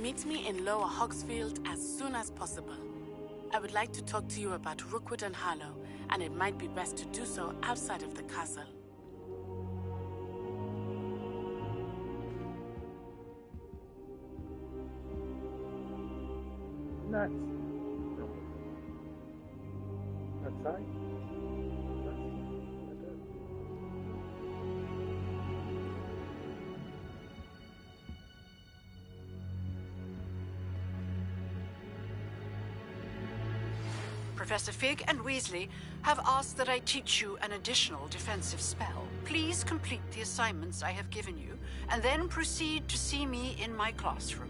Meet me in Lower Hogsfield as soon as possible. I would like to talk to you about Rookwood and Harlow, and it might be best to do so outside of the castle. Nuts. Outside? Professor Fig and Weasley have asked that I teach you an additional defensive spell. Please complete the assignments I have given you, and then proceed to see me in my classroom.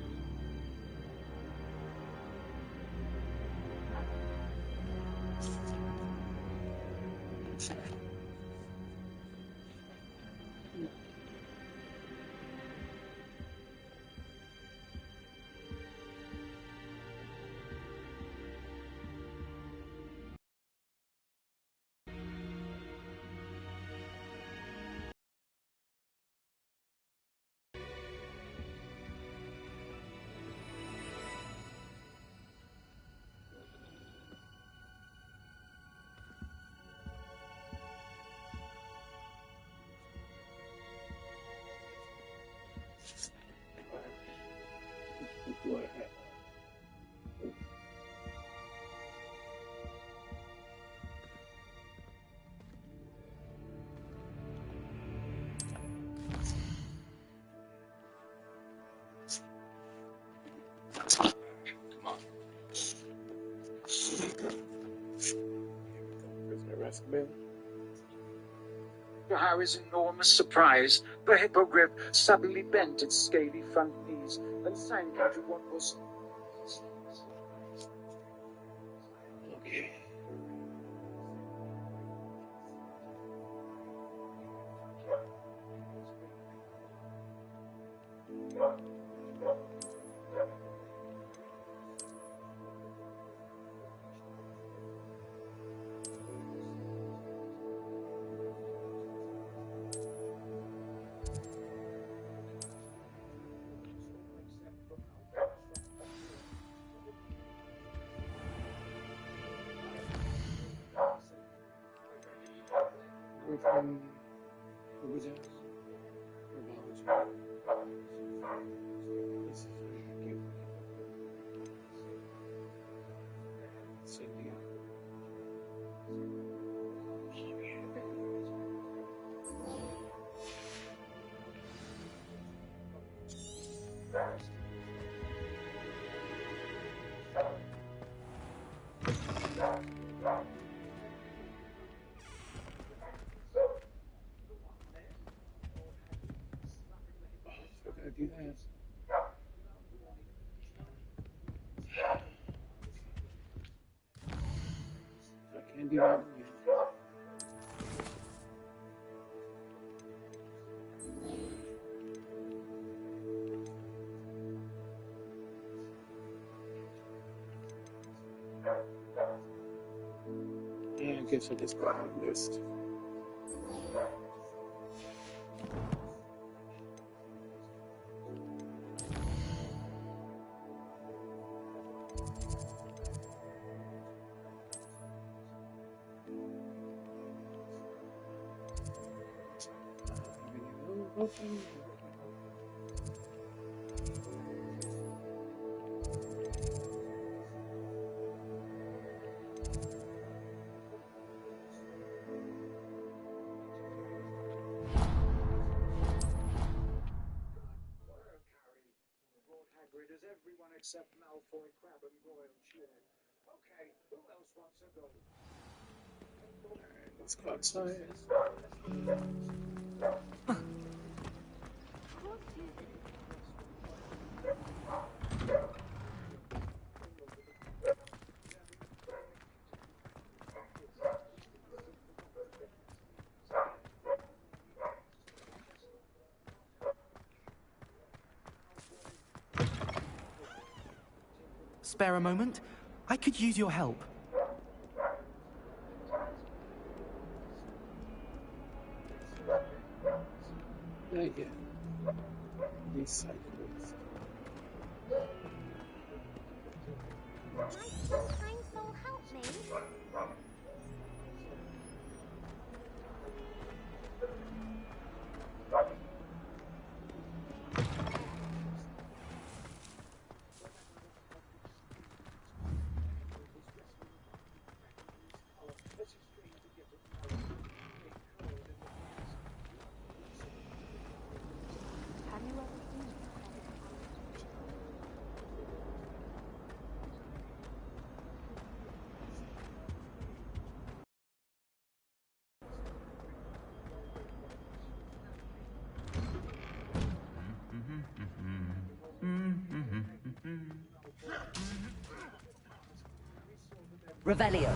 To Harry's enormous surprise, the hippogriff suddenly bent its scaly front knees and sank into what was... Okay. From the wizards, this is very cute. Cynthia. Do that. I can't do that. Yeah, I guess I just got on list. Everyone except Malfoy, Crabbe, and Goyle cheered. Okay, who else wants to go? Let's go outside. Spare a moment? I could use your help. Not yet. These cycles. Revelio.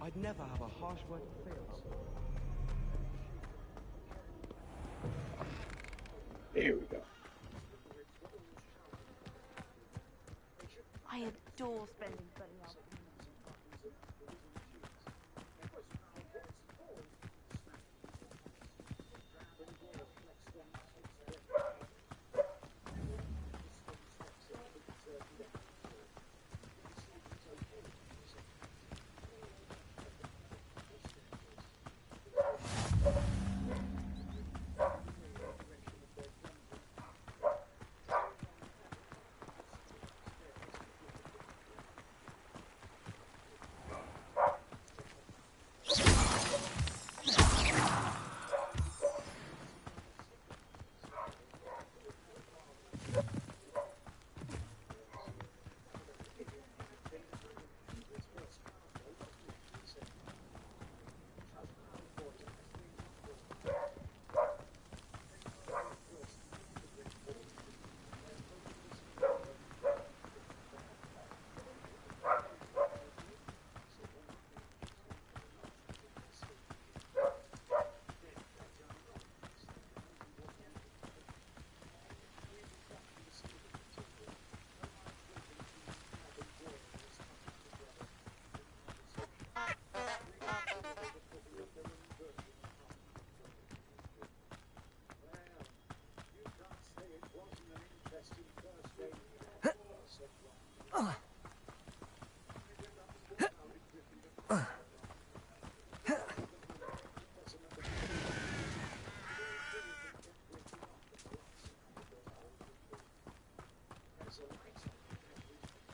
I'd never have a harsh word to say about that. There we go. I adore spending sunny afternoons.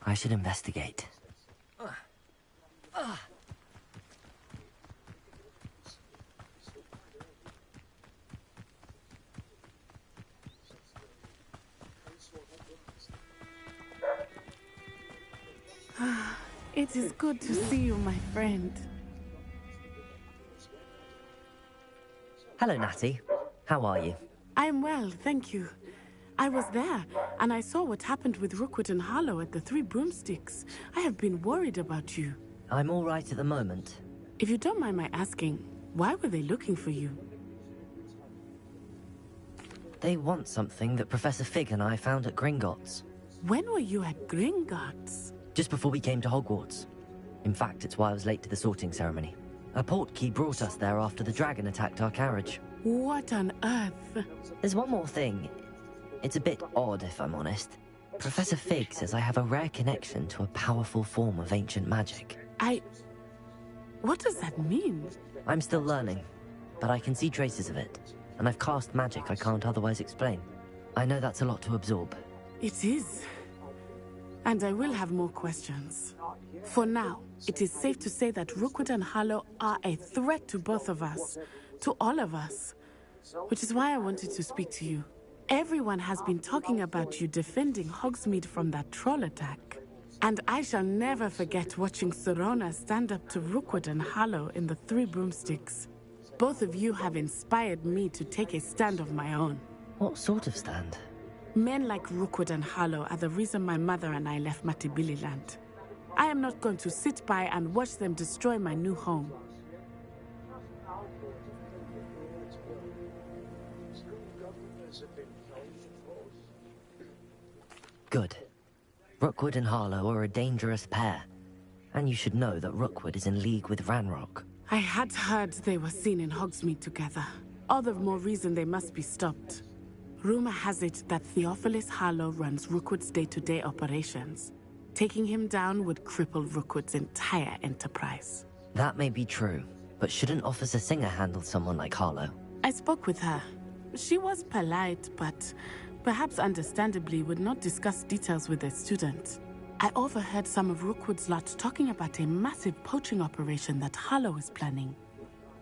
I should investigate. It is good to see you, my friend. Hello, Natty. How are you? I'm well, thank you. I was there, and I saw what happened with Rookwood and Harlow at the Three Broomsticks. I have been worried about you. I'm all right at the moment. If you don't mind my asking, why were they looking for you? They want something that Professor Fig and I found at Gringotts. When were you at Gringotts? Just before we came to Hogwarts. In fact, it's why I was late to the sorting ceremony. A portkey brought us there after the dragon attacked our carriage. What on earth? There's one more thing. It's a bit odd, if I'm honest. Professor Fig says I have a rare connection to a powerful form of ancient magic. What does that mean? I'm still learning, but I can see traces of it. And I've cast magic I can't otherwise explain. I know that's a lot to absorb. It is. And I will have more questions. For now, it is safe to say that Rookwood and Harlow are a threat to both of us. To all of us. Which is why I wanted to speak to you. Everyone has been talking about you defending Hogsmeade from that troll attack. And I shall never forget watching Serona stand up to Rookwood and Harlow in the Three Broomsticks. Both of you have inspired me to take a stand of my own. What sort of stand? Men like Rookwood and Harlow are the reason my mother and I left Matibili land. I am not going to sit by and watch them destroy my new home. Good. Rookwood and Harlow are a dangerous pair. And you should know that Rookwood is in league with Ranrock. I had heard they were seen in Hogsmeade together. All the more reason they must be stopped. Rumor has it that Theophilus Harlow runs Rookwood's day-to-day operations. Taking him down would cripple Rookwood's entire enterprise. That may be true, but shouldn't Officer Singer handle someone like Harlow? I spoke with her. She was polite, but perhaps understandably would not discuss details with a student. I overheard some of Rookwood's lot talking about a massive poaching operation that Harlow is planning.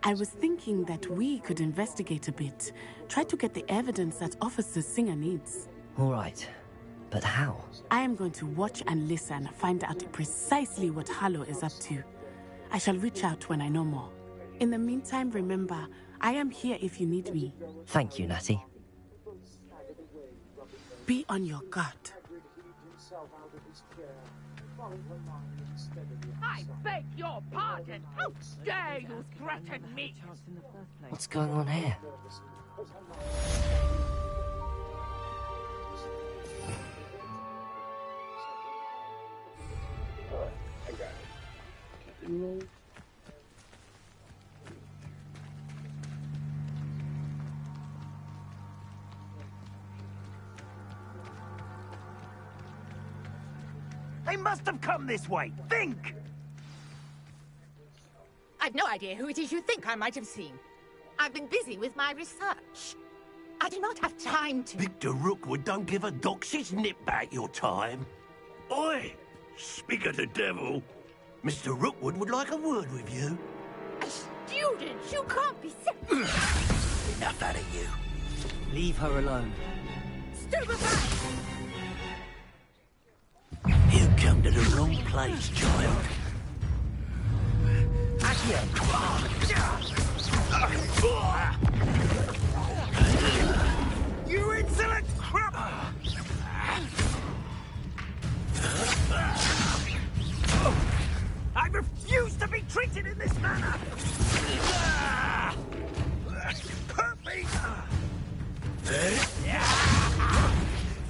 I was thinking that we could investigate a bit, try to get the evidence that Officer Singer needs. All right, but how? I am going to watch and listen, find out precisely what Harlow is up to. I shall reach out when I know more. In the meantime, remember, I am here if you need me. Thank you, Natty. Be on your guard. himself out of his chair, following her mind instead of the I beg your pardon! How dare you threaten me! What's going on here? I got it. Captain roll. They must have come this way. Think! I've no idea who it is you think I might have seen. I've been busy with my research. I do not have time to... Victor Rookwood don't give a doxy's nip back your time. Oi! Speak of the devil. Mr. Rookwood would like a word with you. A student! You can't be serious! Enough out of you. Leave her alone. Stupefy! You come to the wrong place, child. You insolent crap! I refuse to be treated in this manner! Perfect!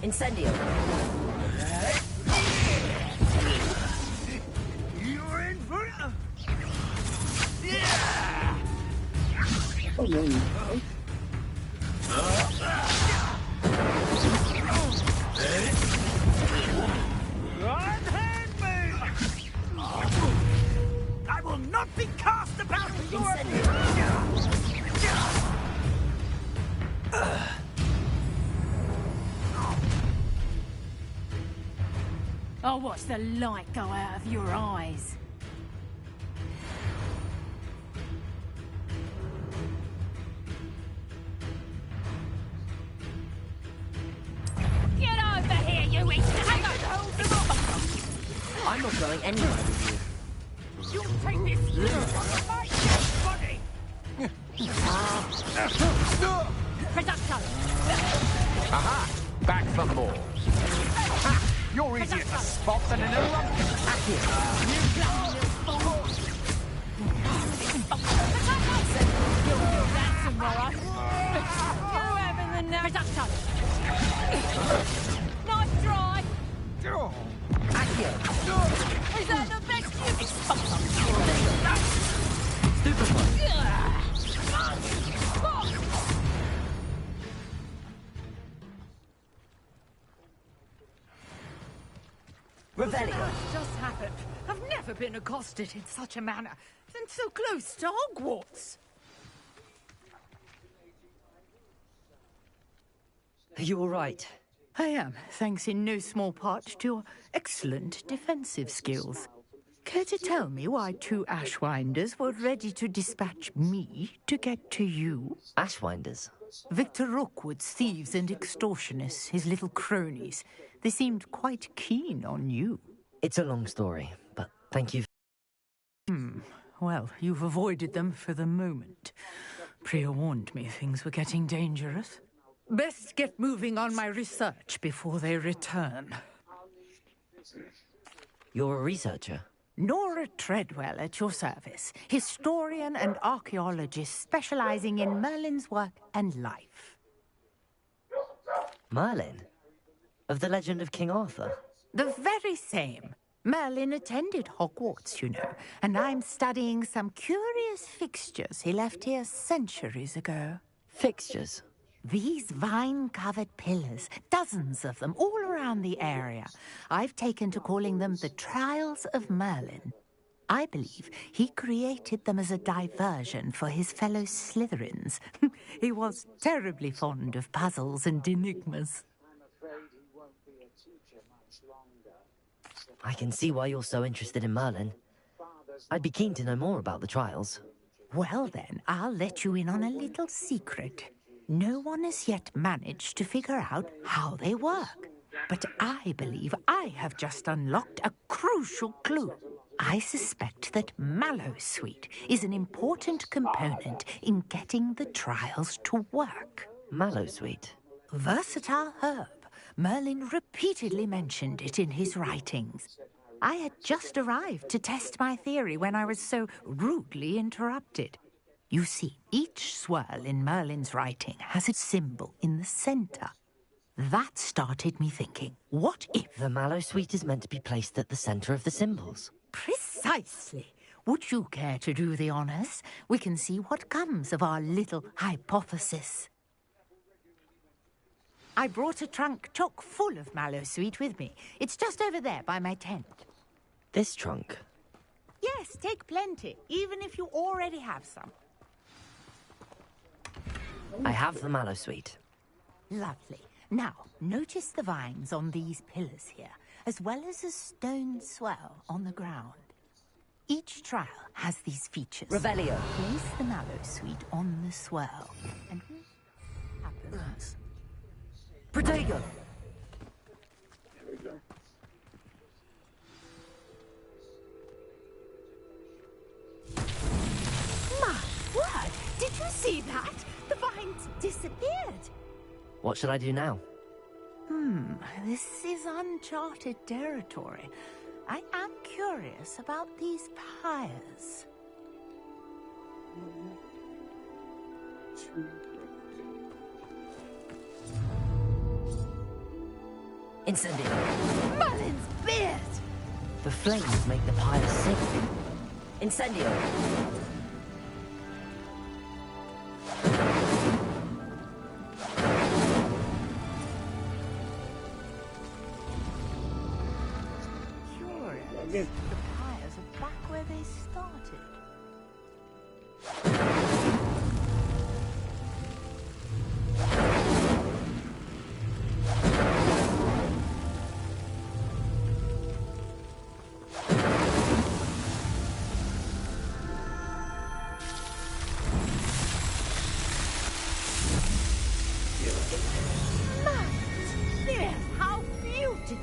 Incendio. You're in for it! Oh, no, you Unhand me! I will not be cast about your... I'll watch the light go out of your eyes. Get over here, you idiot! I'm not going anywhere with you. You take this from my dead body! Production! Aha! Back for more. Ha! You're easier to spot than an eruption. You bloody little fool! You're your ransomware! You're having the nerve! Production! Nice try! Is that the best you can Revelio. What's just happened? I've never been accosted in such a manner, and so close to Hogwarts. Are you all right? I am, thanks in no small part to your excellent defensive skills. Care to tell me why two Ashwinders were ready to dispatch me to get to you? Ashwinders? Victor Rookwood's thieves and extortionists, his little cronies. They seemed quite keen on you. It's a long story, but thank you. Well, you've avoided them for the moment. Priya warned me things were getting dangerous. Best get moving on my research before they return. You're a researcher? Nora Treadwell at your service, historian and archaeologist specializing in Merlin's work and life. Merlin? Of the legend of King Arthur? The very same. Merlin attended Hogwarts, you know, and I'm studying some curious fixtures he left here centuries ago. Fixtures? These vine-covered pillars, dozens of them, all around the area. I've taken to calling them the Trials of Merlin. I believe he created them as a diversion for his fellow Slytherins. He was terribly fond of puzzles and enigmas. I'm afraid he won't be a teacher much longer. I can see why you're so interested in Merlin. I'd be keen to know more about the trials. Well then, I'll let you in on a little secret. No one has yet managed to figure out how they work. But I believe I have just unlocked a crucial clue. I suspect that Mallowsweet is an important component in getting the trials to work. Mallowsweet? Versatile herb. Merlin repeatedly mentioned it in his writings. I had just arrived to test my theory when I was so rudely interrupted. You see, each swirl in Merlin's writing has a symbol in the center. That started me thinking, what if... The Mallowsweet is meant to be placed at the center of the symbols. Precisely. Would you care to do the honors? We can see what comes of our little hypothesis. I brought a trunk chock full of Mallowsweet with me. It's just over there by my tent. This trunk? Yes, take plenty, even if you already have some. I have the Mallowsweet. Lovely. Now, notice the vines on these pillars here, as well as a stone swell on the ground. Each trial has these features. Revelio. Place the Mallowsweet on the swell, and what happens? Protego! There we go. My word! Did you see that? The vines disappeared. What should I do now? This is uncharted territory. I am curious about these pyres. Incendio! Merlin's beard! The flames make the pyre sink. Incendio! Curious. The pyres are back where they started. How beautiful!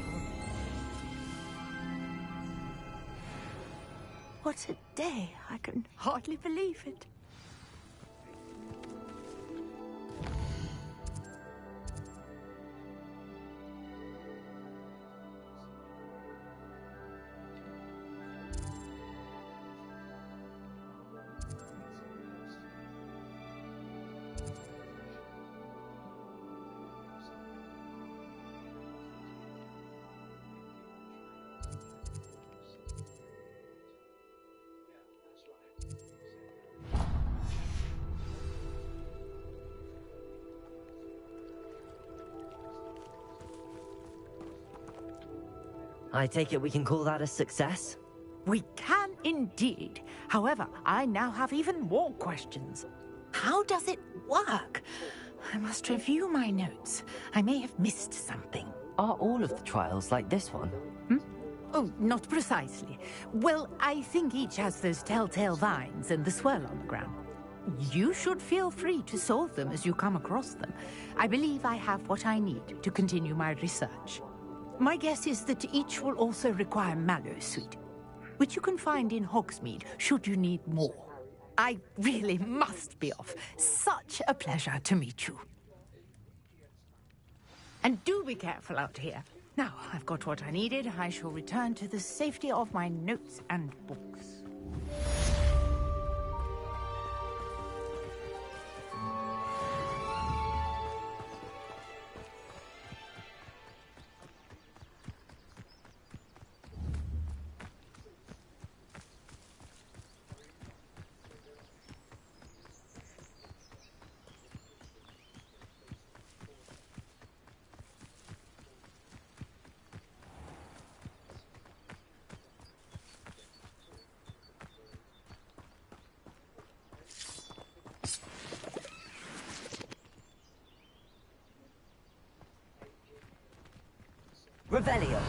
What a day! I can hardly believe it. I take it we can call that a success? We can indeed. However, I now have even more questions. How does it work? I must review my notes. I may have missed something. Are all of the trials like this one? Oh, not precisely. Well, I think each has those telltale vines and the swirl on the ground. You should feel free to solve them as you come across them. I believe I have what I need to continue my research. My guess is that each will also require Mallowsweet, which you can find in Hogsmeade should you need more. I really must be off. Such a pleasure to meet you. And do be careful out here. Now, I've got what I needed. I shall return to the safety of my notes and books. Revelio!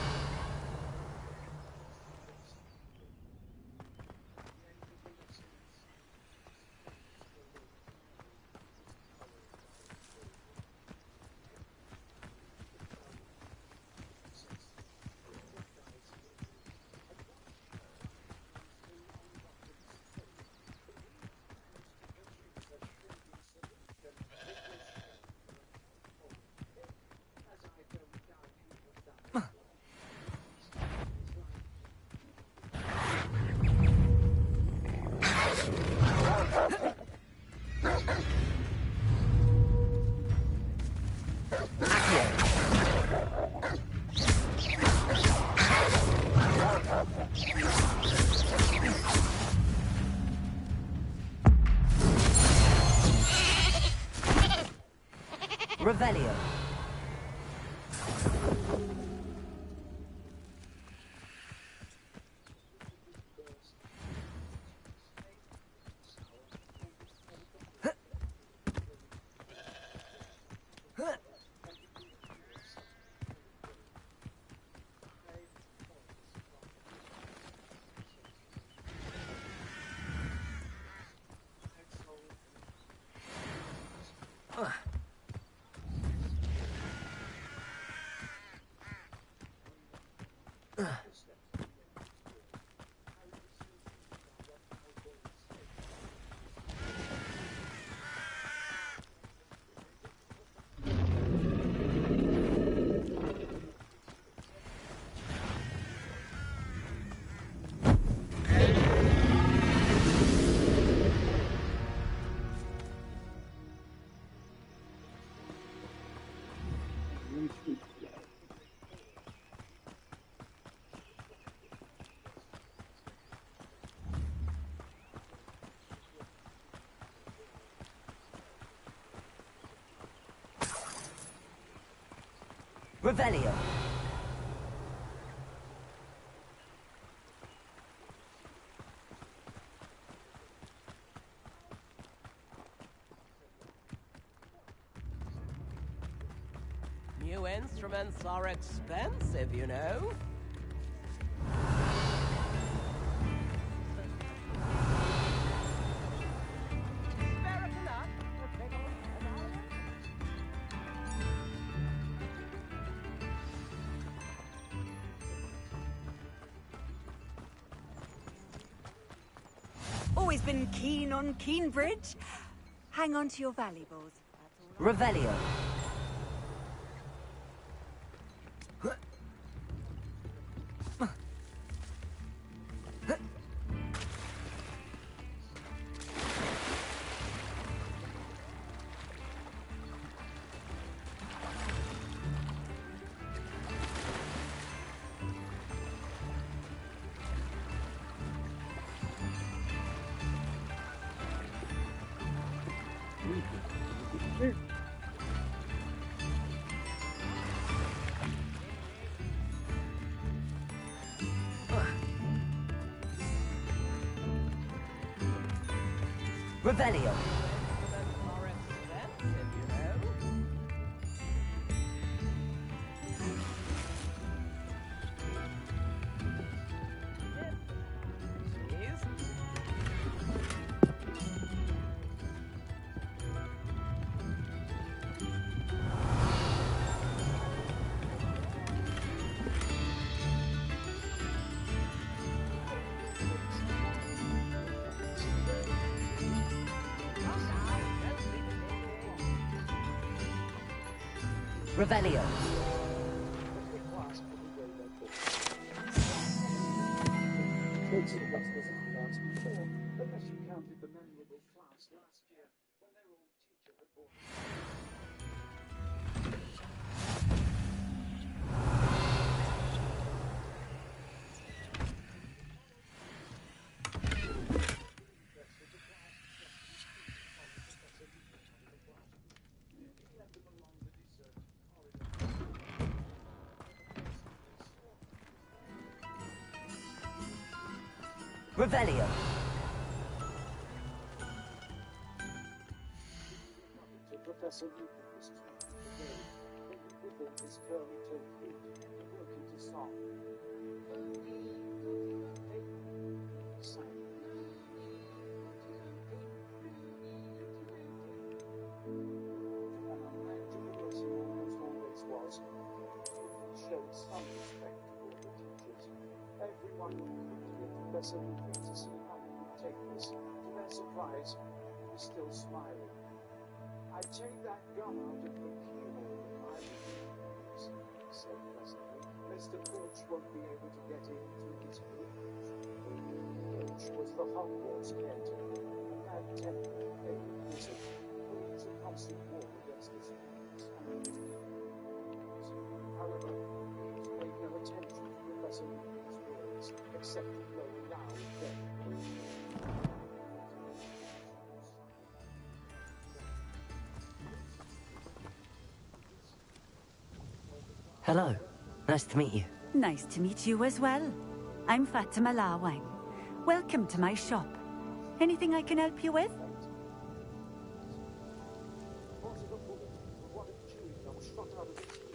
Revelio. Revelio. New instruments are expensive, you know. Always been keen on Keenbridge. Hang on to your valuables. Revelio. Revelio. Revelio. Unless you counted the memorable class last year when their old teacher had bought. Revelio. Professor Newton was talking today when he wiggled his curly-toed feet and broke into song. And unmanageable as he almost always was, he showed some respect for the teachers. Everyone looked at Professor Newton to see how he would take this. To their surprise, he was still smiling. I take that gun out of the keyhole if I was you, he said pleasantly. Mr. Filch won't be able to get in through his privilege. Filch was the Hogwarts caretaker, a bad-tempered, favorite wizard, who was a constant war against the students. Hello. Nice to meet you. Nice to meet you as well. I'm Fatima Lawang. Welcome to my shop. Anything I can help you with?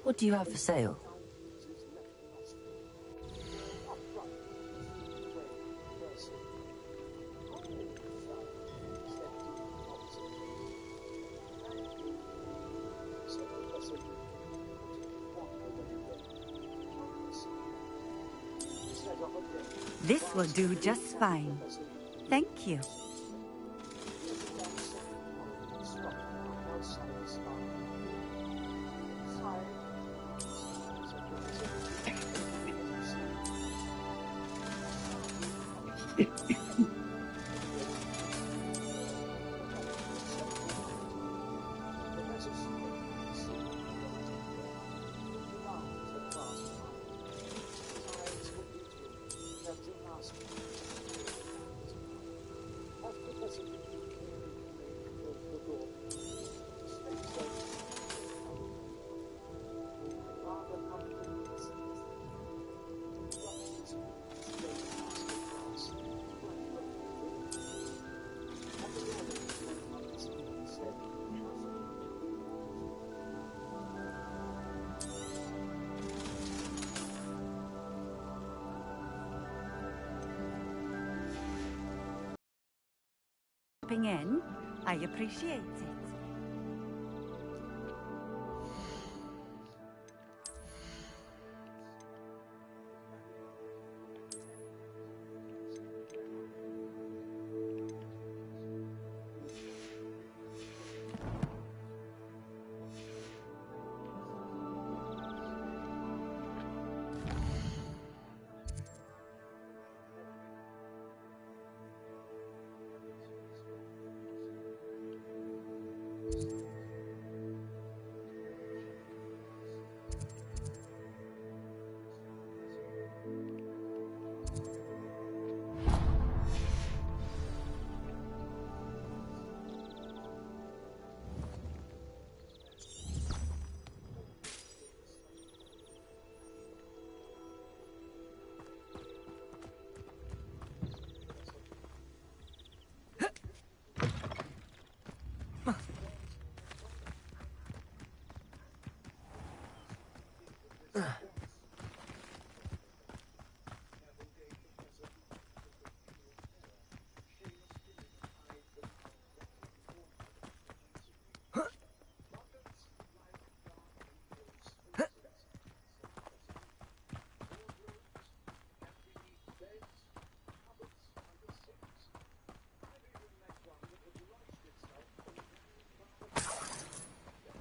What do you have for sale? This will do just fine. Thank you. In. I appreciate it.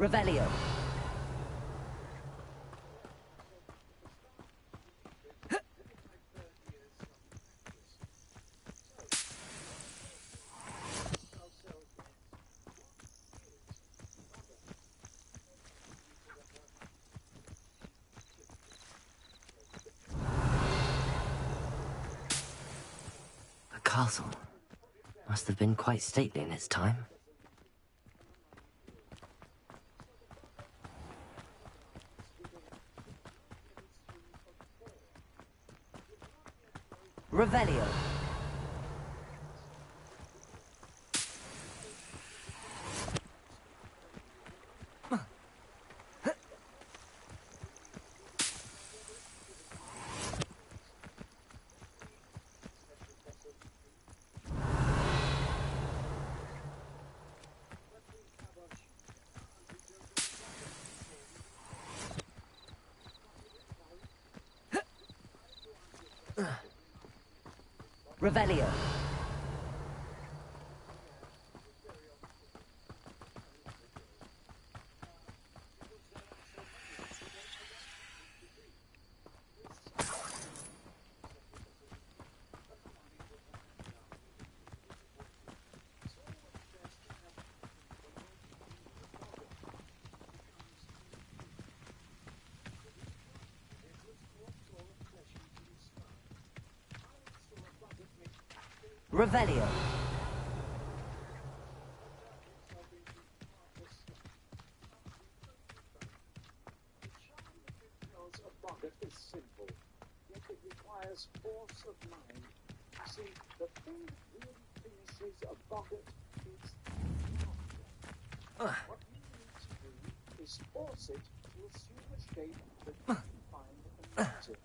Revelio. The castle must have been quite stately in its time. Revelio. Revelio. Revelio. Boggart is simple, yet it requires force of mind. You see, the thing that really finishes a Boggart is what you need to do is force it to assume a shape that you can find amusing.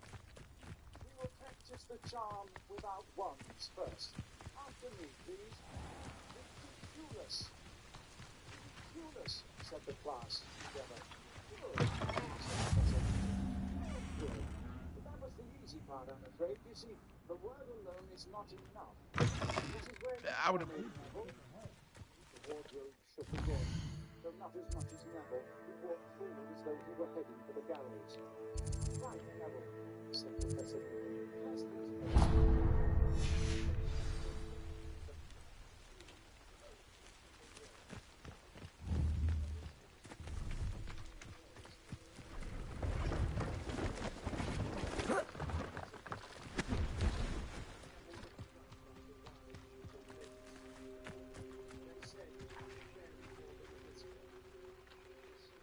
We will practice the charm without wands first. After me, please. Ridiculous. Ridiculous, said the class together. Good, said Professor. Good. But that was the easy part, I'm afraid. You see, the word alone is not enough. This is where you come in, Neville. The wardrobe shook again, though not as much as Neville, who walked forward as though he were heading for the gallows. Right, Neville, said Professor. Pass these notes.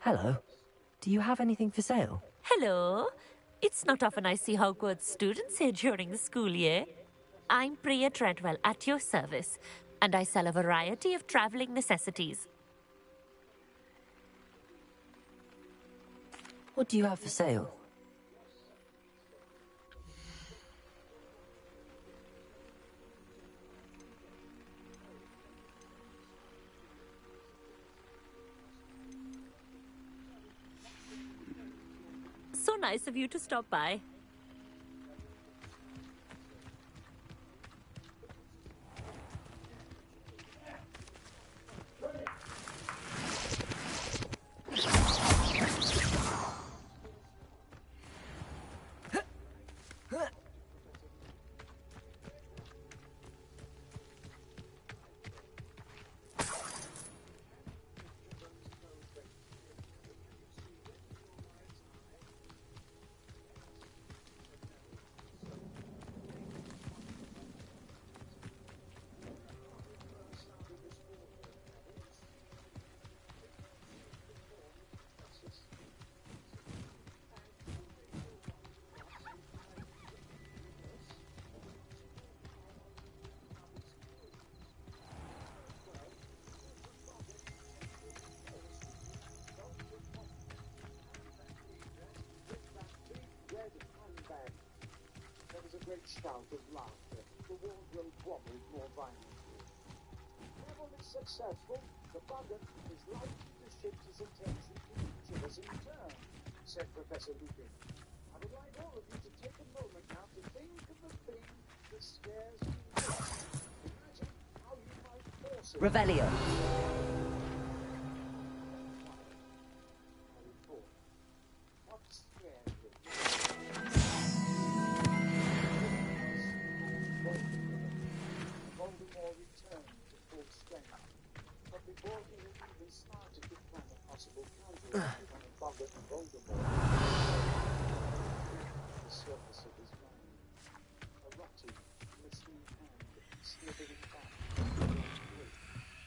Hello. Do you have anything for sale? Hello. It's not often I see Hogwarts students here during the school year. I'm Priya Treadwell, at your service, and I sell a variety of travelling necessities. What do you have for sale? So nice of you to stop by. Shout of laughter. The wardrobe wobbled more violently. Neville is successful. The Boggart is likely to shift his attention to each of us in turn, said Professor Lupin. I would like all of you to take a moment now to think of the thing that scares you most. Imagine how you might force it. Revelio. What scares you? Voldemort returned to full strength, but before he had even started to plan a possible counterattack on a Boggart and Voldemort, the surface of his mind, a rotting, glistening hand slithering back,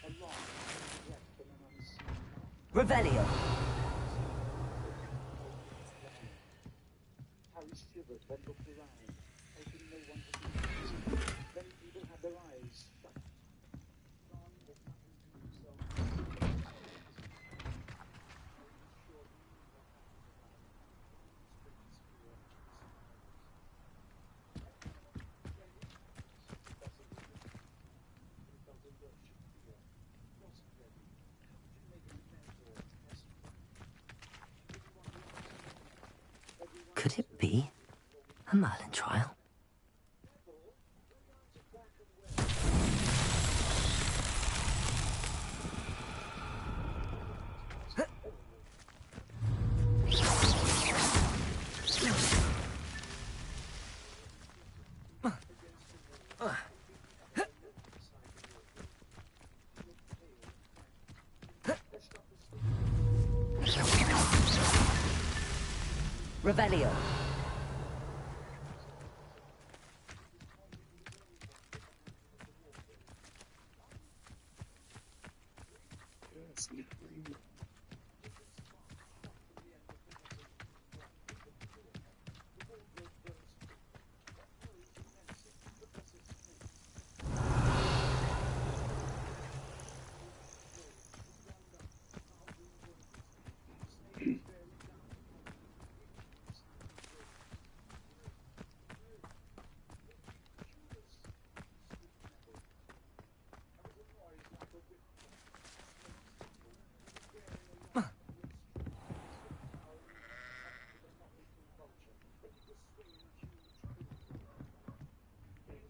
a long breath from an unseen mouth. Revelio. Harry shivered, then looked around, hoping no one had been noticing. Many people had their eyes shut. Ron was muttering to himself. Could it be a Merlin trial? Revelio.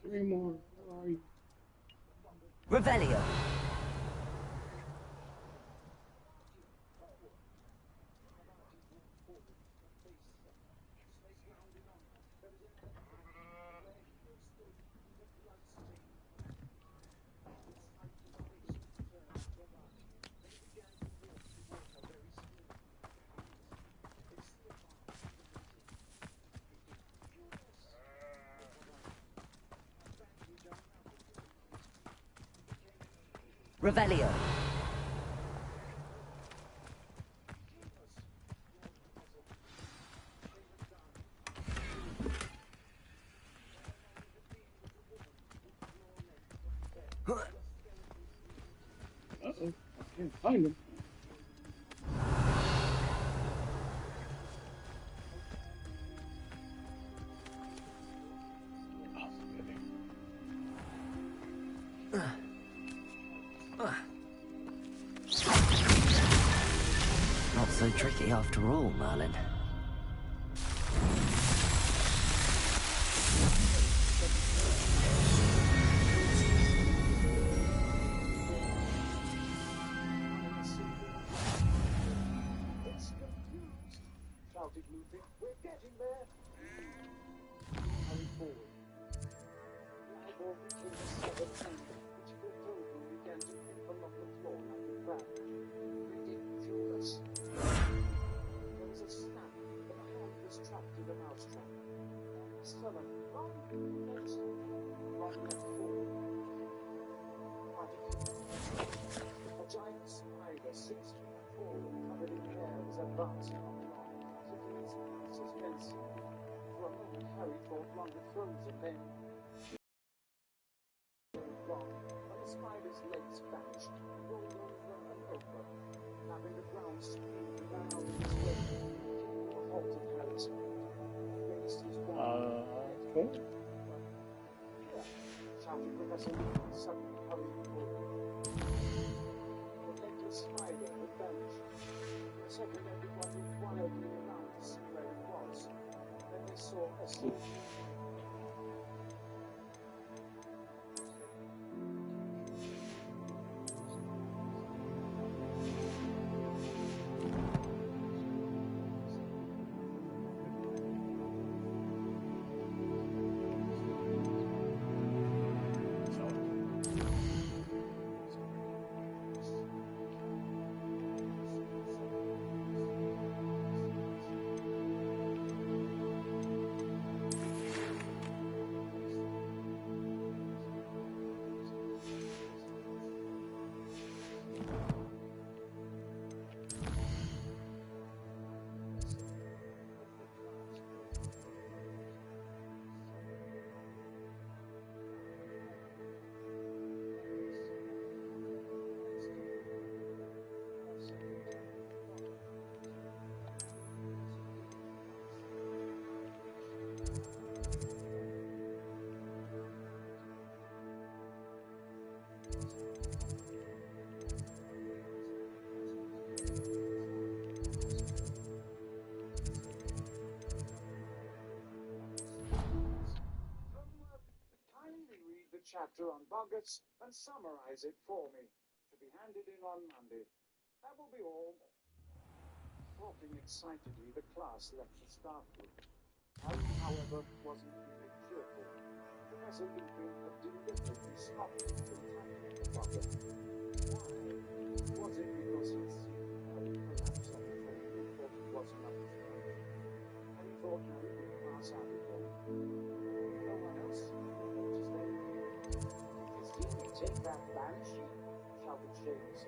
Three more. Where are you? Revelio. Revelio. Uh-oh, I can't find him. Not so tricky after all, Merlin. It's confused, shouted Lupin. We're getting there. Hurry forward. The eyeball became a severed hand, which flipped over and began to creep along the floor like a crab. Breathing furious. There was a snap, and the hand was trapped in the mousetrap. Stella, run! Next. Run left forward. A giant spider, 6 feet tall and covered in hair, was advancing on the line, clicking its heels as menacing. For a moment, Harry thought one had frozen, then wrong, when the spider's legs vanished, rolled over and over, having the ground screamed and ran out of his way, came to a halt at Harry's feet, raised his wand. Okay. Here, shouted Professor Lupin, suddenly hurrying forward. The legless spider had vanished. For a second, everyone looked wildly around to see where it was. Then they saw a sleeping. Chapter on Boggarts and summarize it for me, to be handed in on Monday. That will be all. Talking excitedly, the class left the staff room. Harry, however, wasn't feeling cheerful. Professor Lupin had deliberately stopped him from tackling the Boggart. Why? Was it because he'd seen Harry collapse on the train and thought it wasn't up his way? And he thought Harry would pass out again? No one else noticed anything. Take that banshee, shouted James.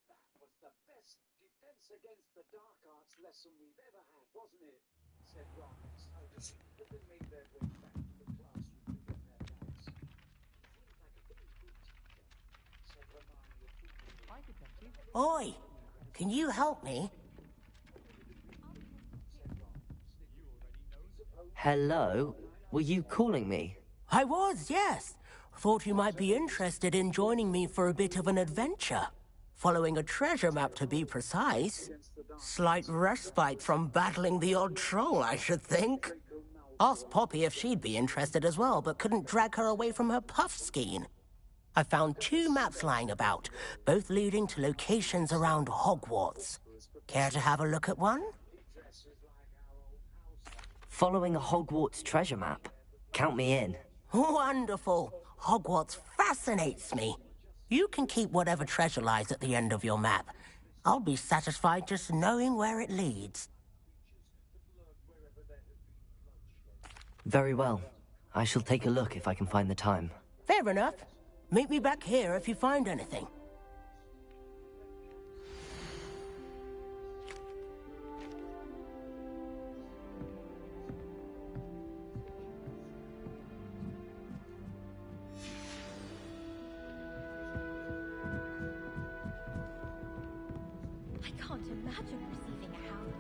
That was the best defense against the dark arts lesson we've ever had, wasn't it? Said Ron excitedly, as they made their way back to the classroom to get their bags. Seems like a very good teacher, said Hermione approvingly. Oi! Can you help me? Hello? Were you calling me? I was, yes. Thought you might be interested in joining me for a bit of an adventure. Following a treasure map, to be precise. Slight respite from battling the odd troll, I should think. Asked Poppy if she'd be interested as well, but couldn't drag her away from her puff skein. I found 2 maps lying about, both leading to locations around Hogwarts. Care to have a look at one? Following a Hogwarts treasure map? Count me in. Wonderful. Hogwarts fascinates me. You can keep whatever treasure lies at the end of your map. I'll be satisfied just knowing where it leads. Very well. I shall take a look if I can find the time. Fair enough. Meet me back here if you find anything. I can't imagine receiving a howler.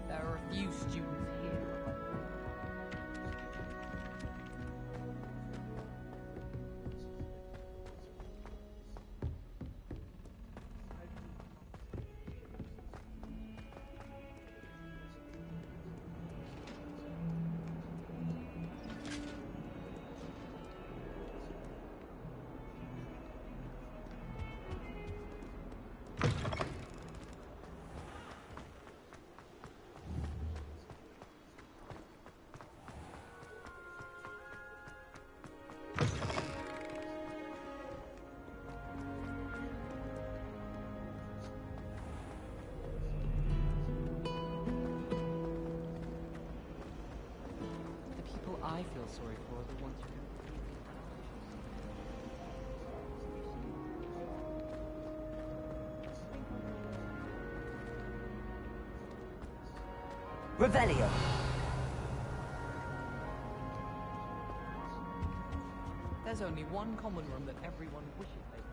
There are a few students here. I feel sorry for the ones who Revelio. There's only one common room that everyone wishes they could.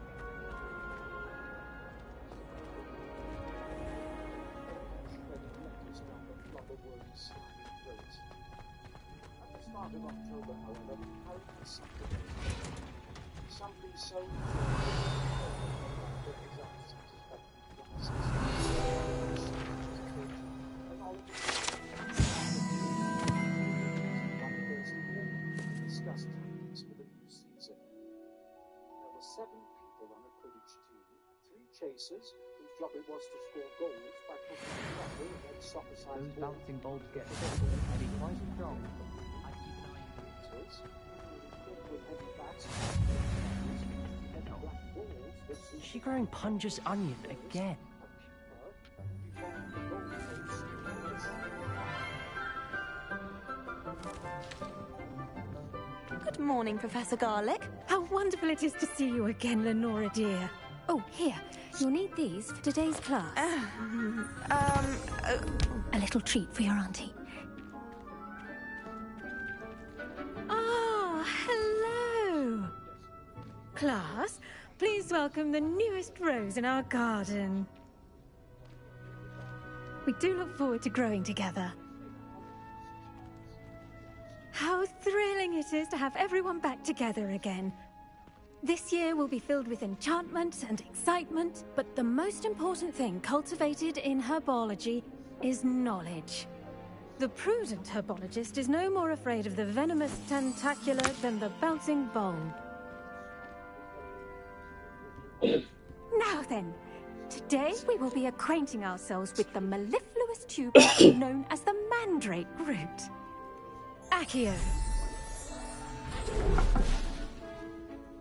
Start of October, however, Harry had something so discussed tactics for the new season. There were 7 people on a Quidditch team, 3 chasers whose job it was to score goals by pushing the ball against soccer-sized Those balls. bouncing balls get hit and be quite strong. Is she growing Punja's onion again? Good morning, Professor Garlick. How wonderful it is to see you again, Lenora dear. Oh, here. You'll need these for today's class. A little treat for your auntie. Ah, hello. Class, please welcome the newest rose in our garden. We do look forward to growing together. How thrilling it is to have everyone back together again. This year will be filled with enchantment and excitement, but the most important thing cultivated in herbology is knowledge. The prudent herbologist is no more afraid of the venomous tentacular than the bouncing bulb. Now then, today we will be acquainting ourselves with the mellifluous tuber known as the mandrake root. Accio.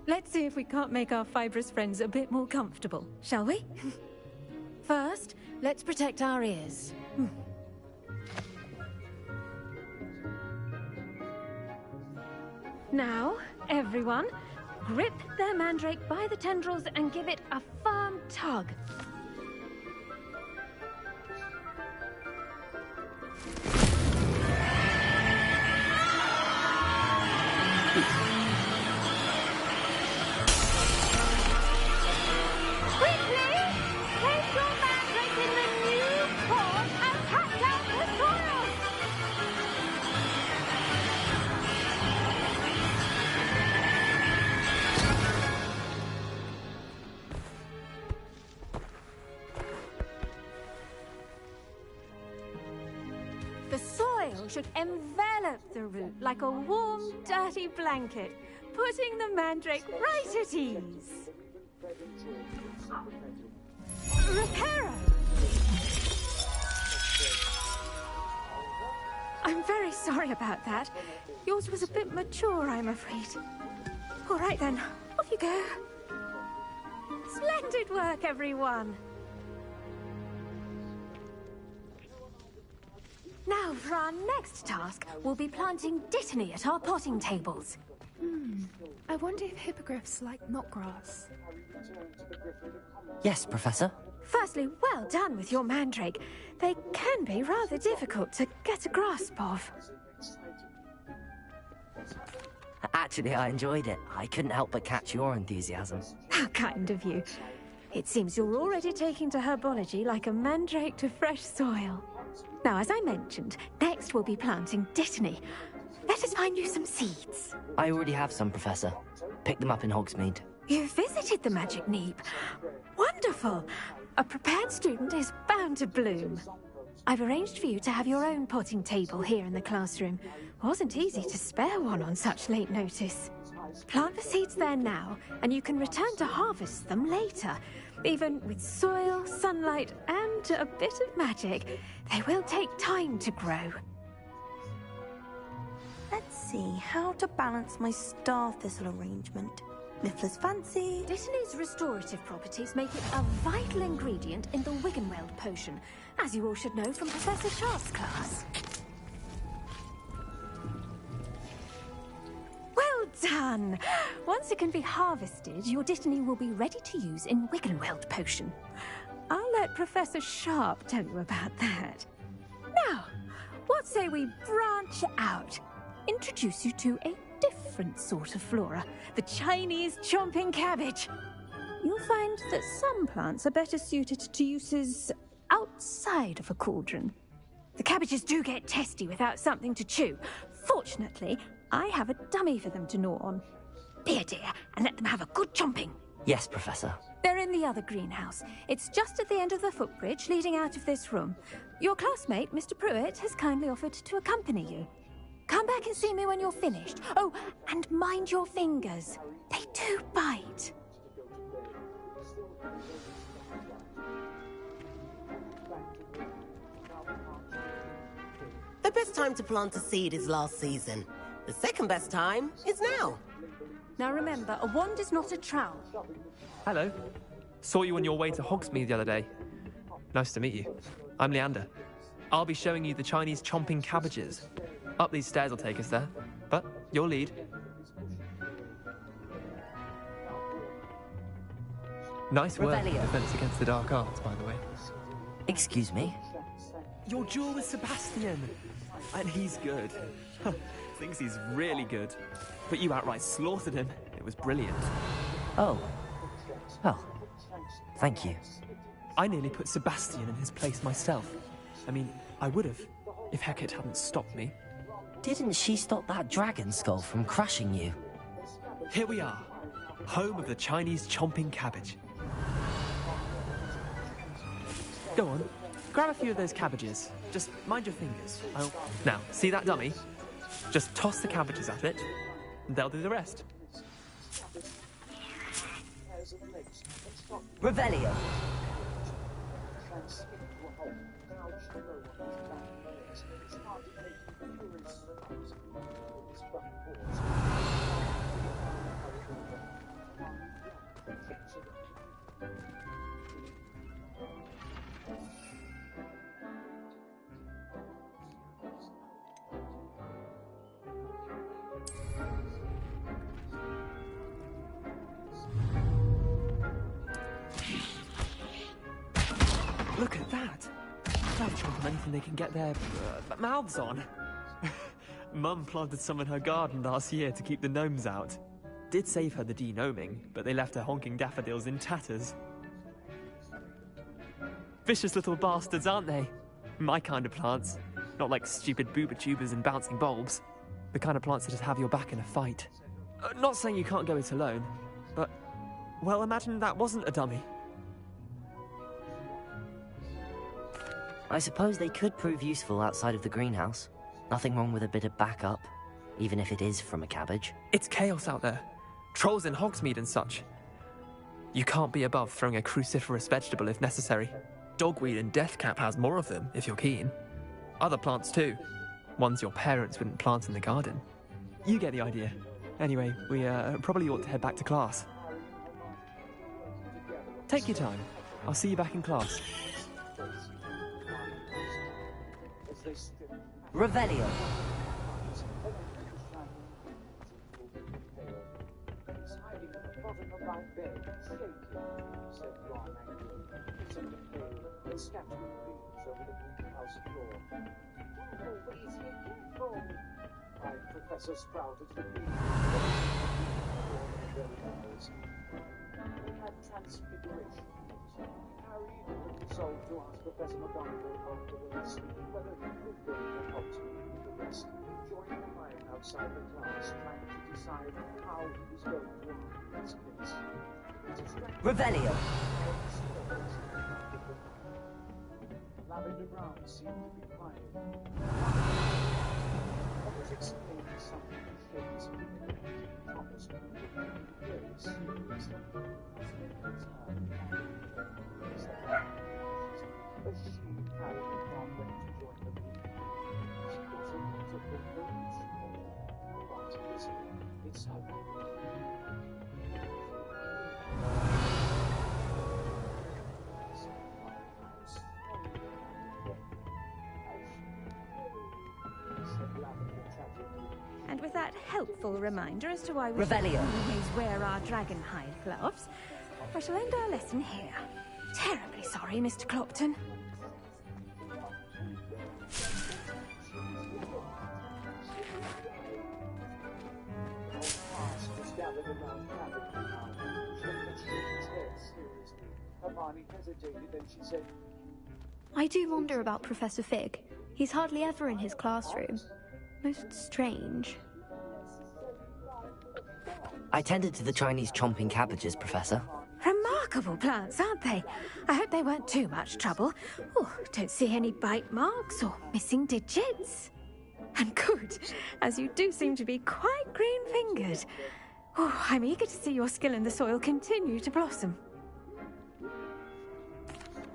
Let's see if we can't make our fibrous friends a bit more comfortable, shall we? First, let's protect our ears. Now, everyone, grip their mandrake by the tendrils and give it a firm tug. oil should envelop the root like a warm, dirty blanket, putting the mandrake right at ease. Reparo! I'm very sorry about that. Yours was a bit mature, I'm afraid. All right then, off you go. Splendid work, everyone. Now, for our next task, we'll be planting dittany at our potting tables. I wonder if hippogriffs like knotgrass. Yes, Professor. Firstly, well done with your mandrake. They can be rather difficult to get a grasp of. Actually, I enjoyed it. I couldn't help but catch your enthusiasm. How kind of you. It seems you're already taking to herbology like a mandrake to fresh soil. Now, as I mentioned, next we'll be planting dittany. Let us find you some seeds. I already have some, Professor. Picked them up in Hogsmeade. You visited the Magic Neep. Wonderful. A prepared student is bound to bloom. I've arranged for you to have your own potting table here in the classroom. Wasn't easy to spare one on such late notice. Plant the seeds there now, and you can return to harvest them later. Even with soil, sunlight, and a bit of magic, they will take time to grow. Let's see how to balance my star thistle arrangement. Niffler's fancy. Dittany's restorative properties make it a vital ingredient in the Wiggenweld potion, as you all should know from Professor Sharp's class. Well done! Once it can be harvested, your dittany will be ready to use in Wiggenweld potion. I'll let Professor Sharp tell you about that. Now, what say we branch out? Introduce you to a different sort of flora, the Chinese chomping cabbage. You'll find that some plants are better suited to uses outside of a cauldron. The cabbages do get testy without something to chew. Fortunately, I have a dummy for them to gnaw on. Be a dear and let them have a good chomping. Yes, Professor. They're in the other greenhouse. It's just at the end of the footbridge leading out of this room. Your classmate, Mr. Pruitt, has kindly offered to accompany you. Come back and see me when you're finished. Oh, and mind your fingers. They do bite. The best time to plant a seed is last season. The second best time is now. Now remember, a wand is not a trowel. Hello. Saw you on your way to Hogsmeade the other day. Nice to meet you. I'm Leander. I'll be showing you the Chinese chomping cabbages. Up these stairs will take us there, but your lead. Nice work, Revelio. Defense Against the Dark Arts, by the way. Excuse me? Your duel with Sebastian! And he's good. Thinks he's really good. But you outright slaughtered him. It was brilliant. Oh. Well, thank you. I nearly put Sebastian in his place myself. I mean, I would have, if Hecate hadn't stopped me. Didn't she stop that dragon skull from crushing you? Here we are, home of the Chinese chomping cabbage. Go on, grab a few of those cabbages. Just mind your fingers. Now, see that dummy? Just toss the cabbages at it, and they'll do the rest. Revelio. Look at that! They'll chomp on anything they can get their mouths on. Mum planted some in her garden last year to keep the gnomes out. Did save her the de-gnoming, but they left her honking daffodils in tatters. Vicious little bastards, aren't they? My kind of plants. Not like stupid booba tubers and bouncing bulbs. The kind of plants that just have your back in a fight. Not saying you can't go it alone, but, well, imagine that wasn't a dummy. I suppose they could prove useful outside of the greenhouse. Nothing wrong with a bit of backup, even if it is from a cabbage. It's chaos out there. Trolls in Hogsmeade and such. You can't be above throwing a cruciferous vegetable if necessary. Dogweed and deathcap has more of them, if you're keen. Other plants too. Ones your parents wouldn't plant in the garden. You get the idea. Anyway, we probably ought to head back to class. Take your time. I'll see you back in class. Revelio. Professor Sprout has been we had transfiguration. Harry resolved to ask Professor McGonagall afterwards whether he could go to Hogsmeade with the rest, joining the line outside the class, trying to decide how he was going to argue his case. Revelio. Lavender Brown seemed to be quiet. What was explained to some of the shades of the Thomas would be very serious. As she apparently not went to join the meeting, she got a beautiful revolution. But it's her. And with that helpful reminder as to why we should Revelio. always wear our dragon hide gloves, I shall end our lesson here. Terribly sorry, Mr. Clopton. I do wonder about Professor Fig. He's hardly ever in his classroom. Most strange. I tended to the Chinese chomping cabbages, Professor. Remarkable plants, aren't they? I hope they weren't too much trouble. Oh, don't see any bite marks or missing digits. And good, as you do seem to be quite green-fingered. Oh, I'm eager to see your skill in the soil continue to blossom.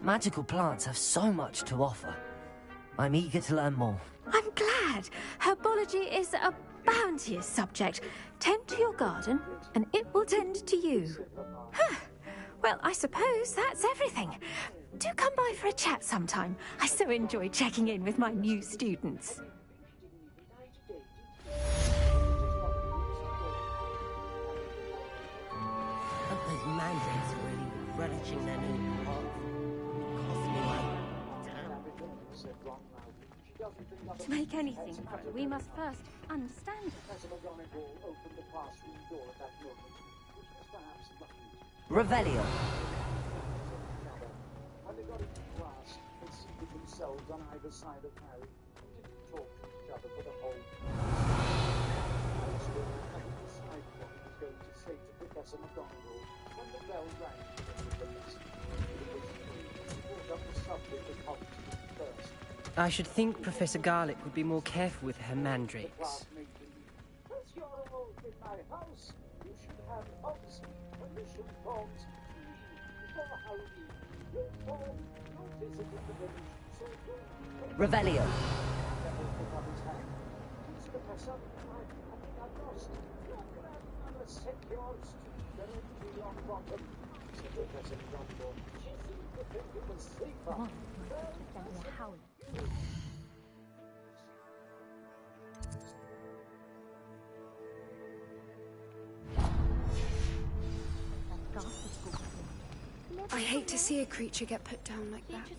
Magical plants have so much to offer. I'm eager to learn more. I'm glad. Herbology is a bounteous subject. Tend to your garden, and it will tend to you. Huh. Well, I suppose that's everything. Do come by for a chat sometime. I so enjoy checking in with my new students. Those mandrakes are really relishing their new pot. Cost me like... To make anything grow, we must first understand it. Revelio. When they got into class, they seated themselves on either side of Harry. They didn't talk to each other for the whole class. Hadn't decided what he was going to say to Professor McGonagall when the bell rang in the meeting. It was he who brought up the subject of Hogsmeade first. I should think Professor Garlick would be more careful with her mandrakes. As you're all in my house, you should have Hogsmeade permission forms for Halloween. You'll form notice of the village, so don't... Revelio. Please, Professor, I think I've lost. You're gonna have another secure street directly on bottom, said Professor McGonagall. She seemed to think it was safer. I hate to see a creature get put down like that.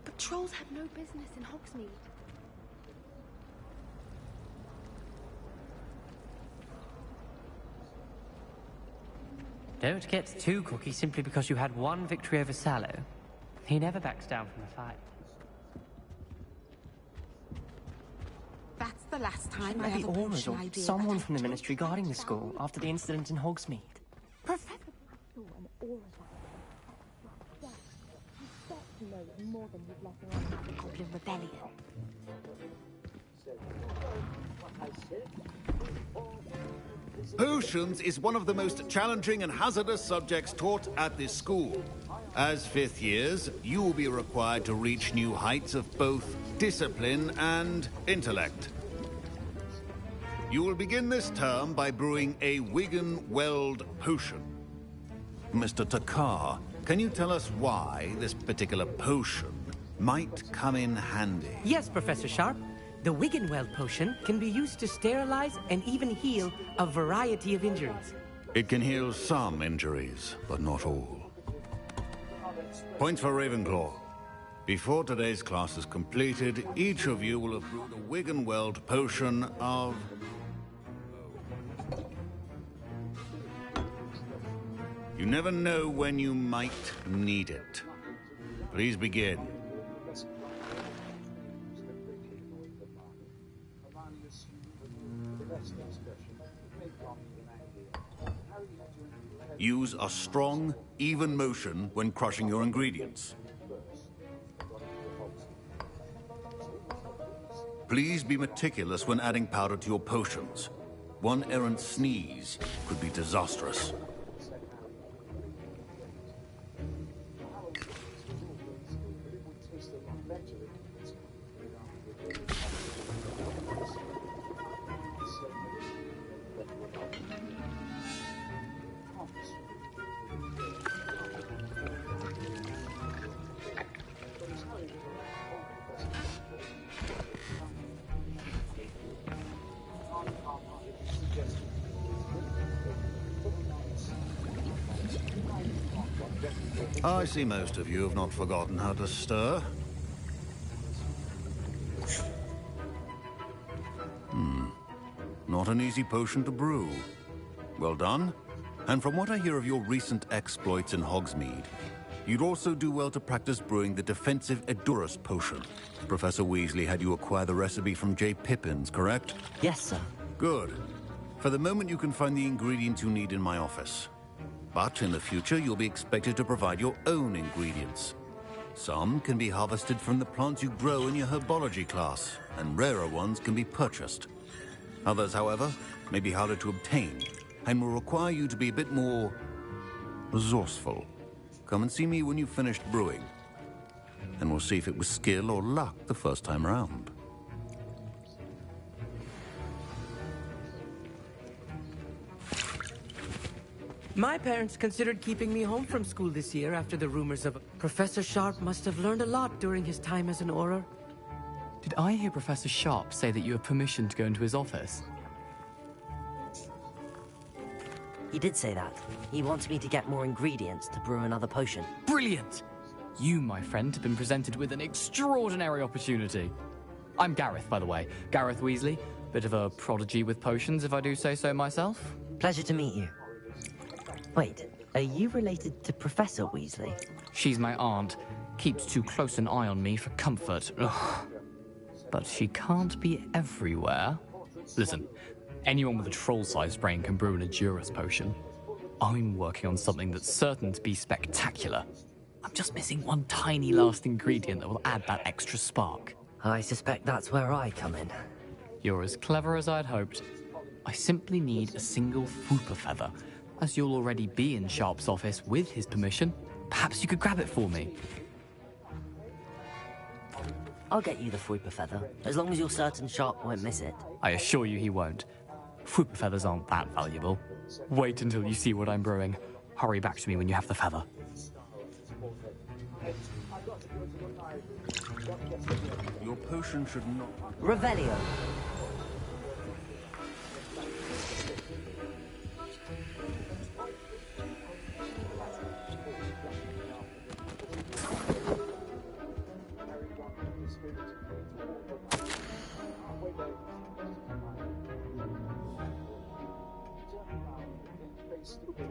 But trolls have no business in Hogsmeade. Don't get too cocky simply because you had one victory over Sallow. He never backs down from a fight. That's the last time It I might be ever Aurors pushed an or idea someone that from the Ministry guarding the school after the incident in Hogsmeade. Professor More than you've let me on the Goblin Rebellion. Potions is one of the most challenging and hazardous subjects taught at this school. As fifth years, you will be required to reach new heights of both discipline and intellect. You will begin this term by brewing a Wiggenweld potion. Mr. Takar, can you tell us why this particular potion might come in handy? Yes, Professor Sharp. The Wiggenweld potion can be used to sterilize and even heal a variety of injuries. It can heal some injuries, but not all. Points for Ravenclaw. Before today's class is completed, each of you will have brewed a Wiggenweld potion of... You never know when you might need it. Please begin. Use a strong, even motion when crushing your ingredients. Please be meticulous when adding powder to your potions. One errant sneeze could be disastrous. I see most of you have not forgotten how to stir. Not an easy potion to brew. Well done. And from what I hear of your recent exploits in Hogsmeade, you'd also do well to practice brewing the defensive Edurus potion. Professor Weasley had you acquire the recipe from J. Pippin's, correct? Yes, sir. Good. For the moment, you can find the ingredients you need in my office. But in the future, you'll be expected to provide your own ingredients. Some can be harvested from the plants you grow in your herbology class, and rarer ones can be purchased. Others, however, may be harder to obtain, and will require you to be a bit more resourceful. Come and see me when you've finished brewing, and we'll see if it was skill or luck the first time around. My parents considered keeping me home from school this year after the rumors of... Professor Sharp must have learned a lot during his time as an Auror. Did I hear Professor Sharp say that you have permission to go into his office? He did say that. He wants me to get more ingredients to brew another potion. Brilliant! You, my friend, have been presented with an extraordinary opportunity. I'm Gareth, by the way. Gareth Weasley. Bit of a prodigy with potions, if I do say so myself. Pleasure to meet you. Wait, are you related to Professor Weasley? She's my aunt. Keeps too close an eye on me for comfort. Ugh. But she can't be everywhere. Listen, anyone with a troll-sized brain can brew an Edurus potion. I'm working on something that's certain to be spectacular. I'm just missing one tiny last ingredient that will add that extra spark. I suspect that's where I come in. You're as clever as I'd hoped. I simply need a single Fwooper feather. As you'll already be in Sharp's office with his permission, perhaps you could grab it for me. I'll get you the Fwooper feather, as long as you're certain Sharp won't miss it. I assure you he won't. Fwooper feathers aren't that valuable. Wait until you see what I'm brewing. Hurry back to me when you have the feather. Your potion should not... Revelio.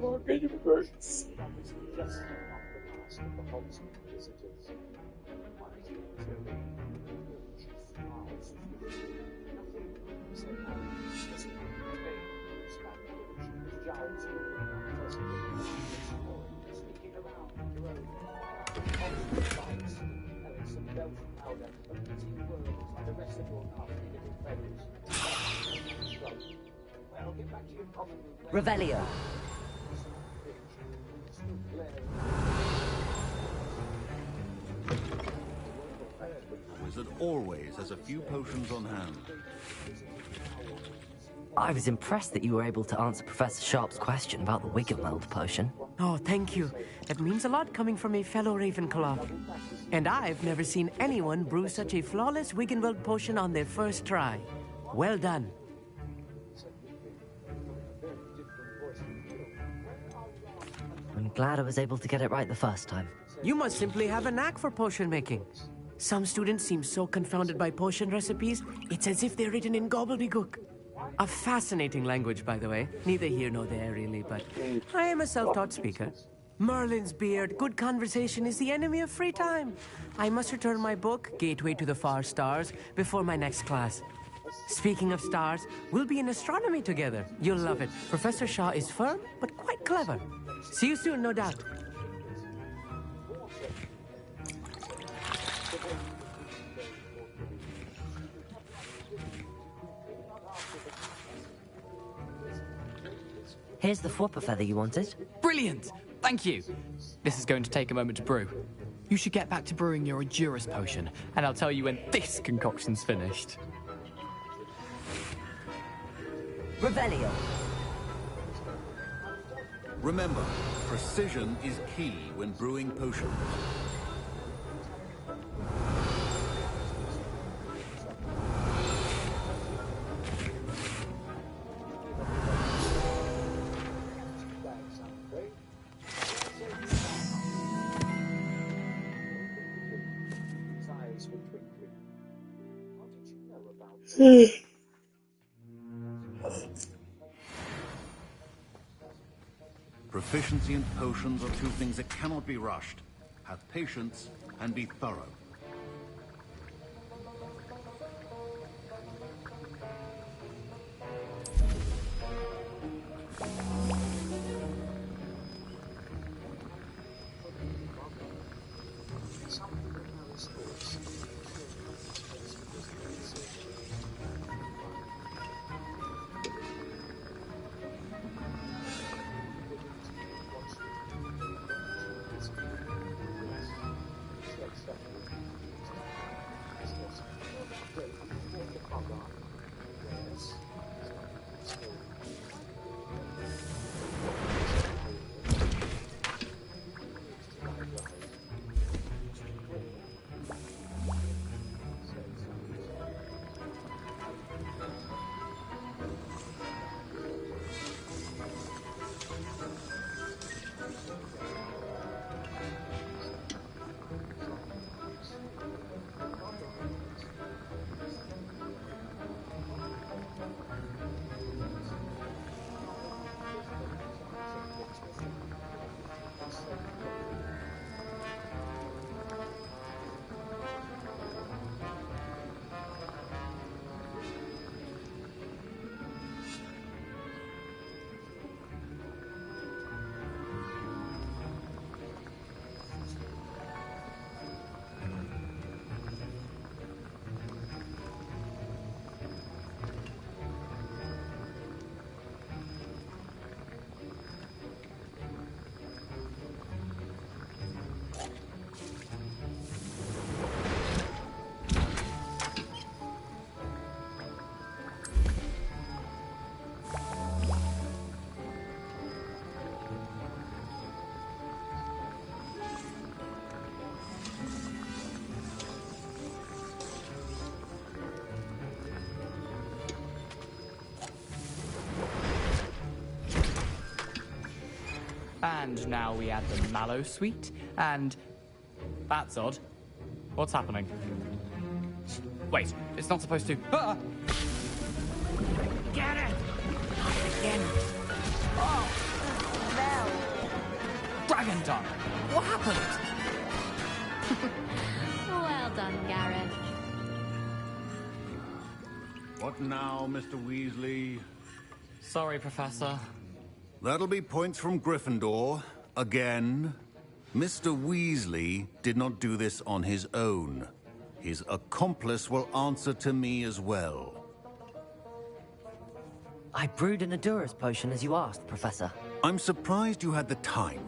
Morgan Universe. Revelio. The wizard always has a few potions on hand. I was impressed that you were able to answer Professor Sharp's question about the Wiggenweld potion. Oh, thank you. That means a lot coming from a fellow Ravenclaw. And I've never seen anyone brew such a flawless Wiggenweld potion on their first try. Well done. I'm glad I was able to get it right the first time. You must simply have a knack for potion making. Some students seem so confounded by potion recipes, it's as if they're written in gobbledygook. A fascinating language, by the way. Neither here nor there, really, but I am a self-taught speaker. Merlin's beard, good conversation is the enemy of free time. I must return my book, Gateway to the Far Stars, before my next class. Speaking of stars, we'll be in astronomy together. You'll love it. Professor Shaw is firm, but quite clever. See you soon, no doubt. Here's the Fwopper feather you wanted. Brilliant! Thank you. This is going to take a moment to brew. You should get back to brewing your Endurus potion, and I'll tell you when this concoction's finished. Revelio. Remember, precision is key when brewing potions. Proficiency and potions are two things that cannot be rushed. Have patience and be thorough. And now we add the mallow sweet, and... That's odd. What's happening? Wait, it's not supposed to... Ah! Get it! Again. Oh, no. Dragon Tongue! What happened? Well done, Gareth. What now, Mr. Weasley? Sorry, Professor. That'll be points from Gryffindor. Again. Mr. Weasley did not do this on his own. His accomplice will answer to me as well. I brewed an Adura's potion as you asked, Professor. I'm surprised you had the time.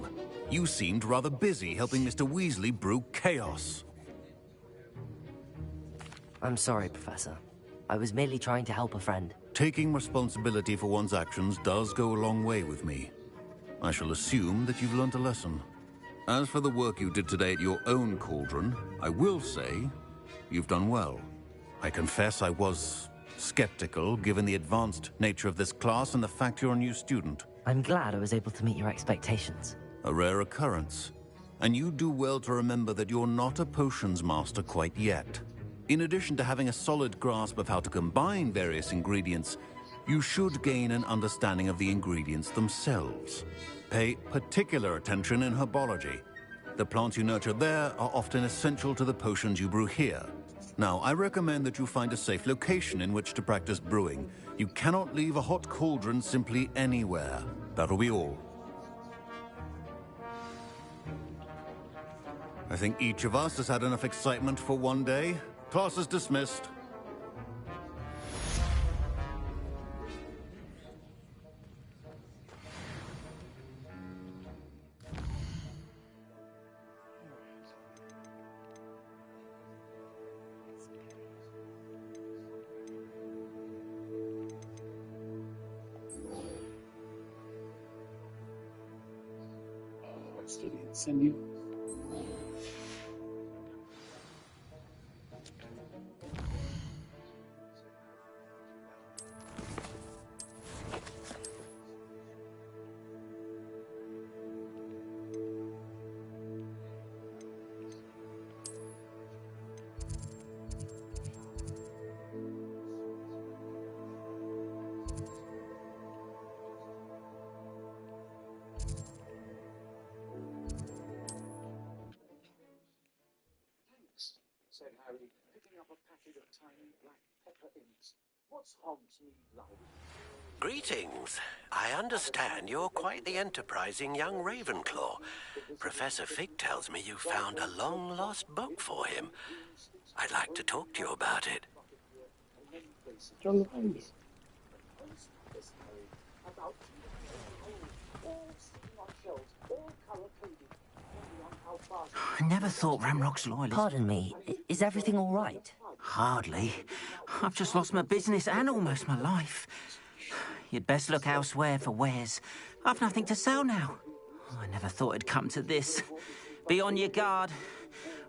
You seemed rather busy helping Mr. Weasley brew chaos. I'm sorry, Professor. I was merely trying to help a friend. Taking responsibility for one's actions does go a long way with me. I shall assume that you've learnt a lesson. As for the work you did today at your own cauldron, I will say you've done well. I confess I was skeptical, given the advanced nature of this class and the fact you're a new student. I'm glad I was able to meet your expectations. A rare occurrence. And you do well to remember that you're not a potions master quite yet. In addition to having a solid grasp of how to combine various ingredients, you should gain an understanding of the ingredients themselves. Pay particular attention in herbology. The plants you nurture there are often essential to the potions you brew here. Now, I recommend that you find a safe location in which to practice brewing. You cannot leave a hot cauldron simply anywhere. That'll be all. I think each of us has had enough excitement for one day. Class is dismissed. Study and send you. Said Harry, picking up a packet of tiny black pepper imps. What's Hogsmeade like? Greetings. I understand you're quite the enterprising young Ravenclaw. Professor Fig tells me you found a long-lost book for him. I'd like to talk to you about it. John Lewis. About all sitting on shelves, all color-coded. I never thought Ramrock's loyalist... Pardon me, is everything all right? Hardly. I've just lost my business and almost my life. You'd best look elsewhere for wares. I've nothing to sell now. I never thought it'd come to this. Be on your guard.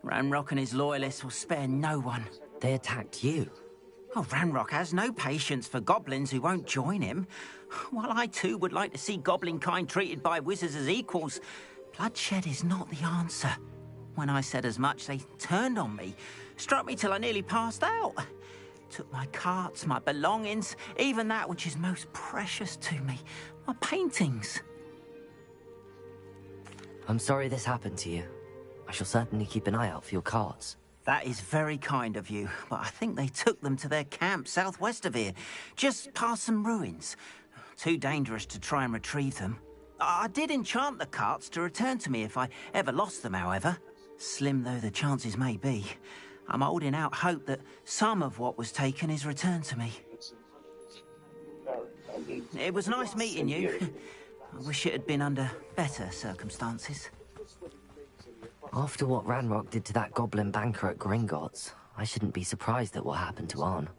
Ramrock and his loyalists will spare no one. They attacked you? Oh, Ranrock has no patience for goblins who won't join him. While I too would like to see goblin kind treated by wizards as equals, bloodshed is not the answer. When I said as much, they turned on me, struck me till I nearly passed out. Took my carts, my belongings, even that which is most precious to me, my paintings. I'm sorry this happened to you. I shall certainly keep an eye out for your carts. That is very kind of you, but I think they took them to their camp southwest of here, just past some ruins. Too dangerous to try and retrieve them. I did enchant the carts to return to me if I ever lost them, however. Slim though the chances may be, I'm holding out hope that some of what was taken is returned to me. It was nice meeting you. I wish it had been under better circumstances. After what Ranrock did to that goblin banker at Gringotts, I shouldn't be surprised at what happened to Arn.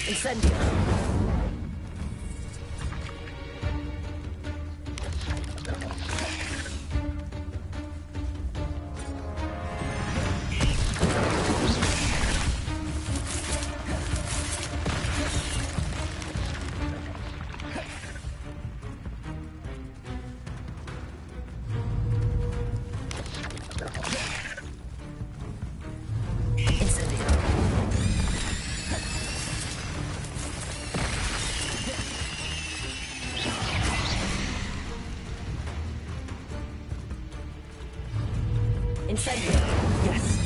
Incendio. Incendio. Yes.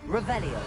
Revelio.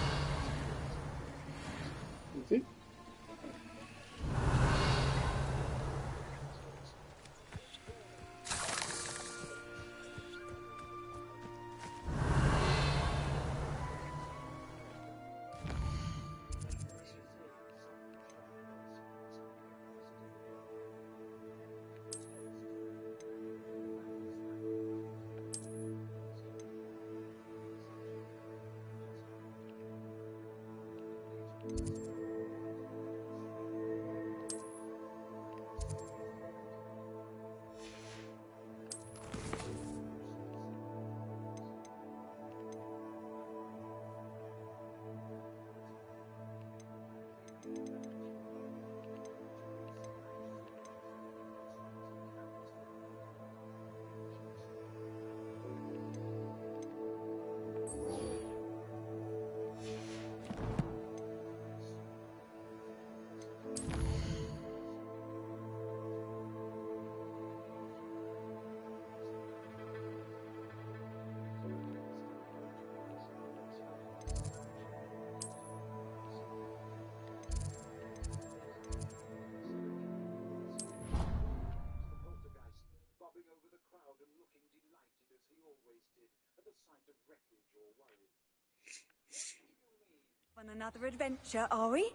On another adventure, are we?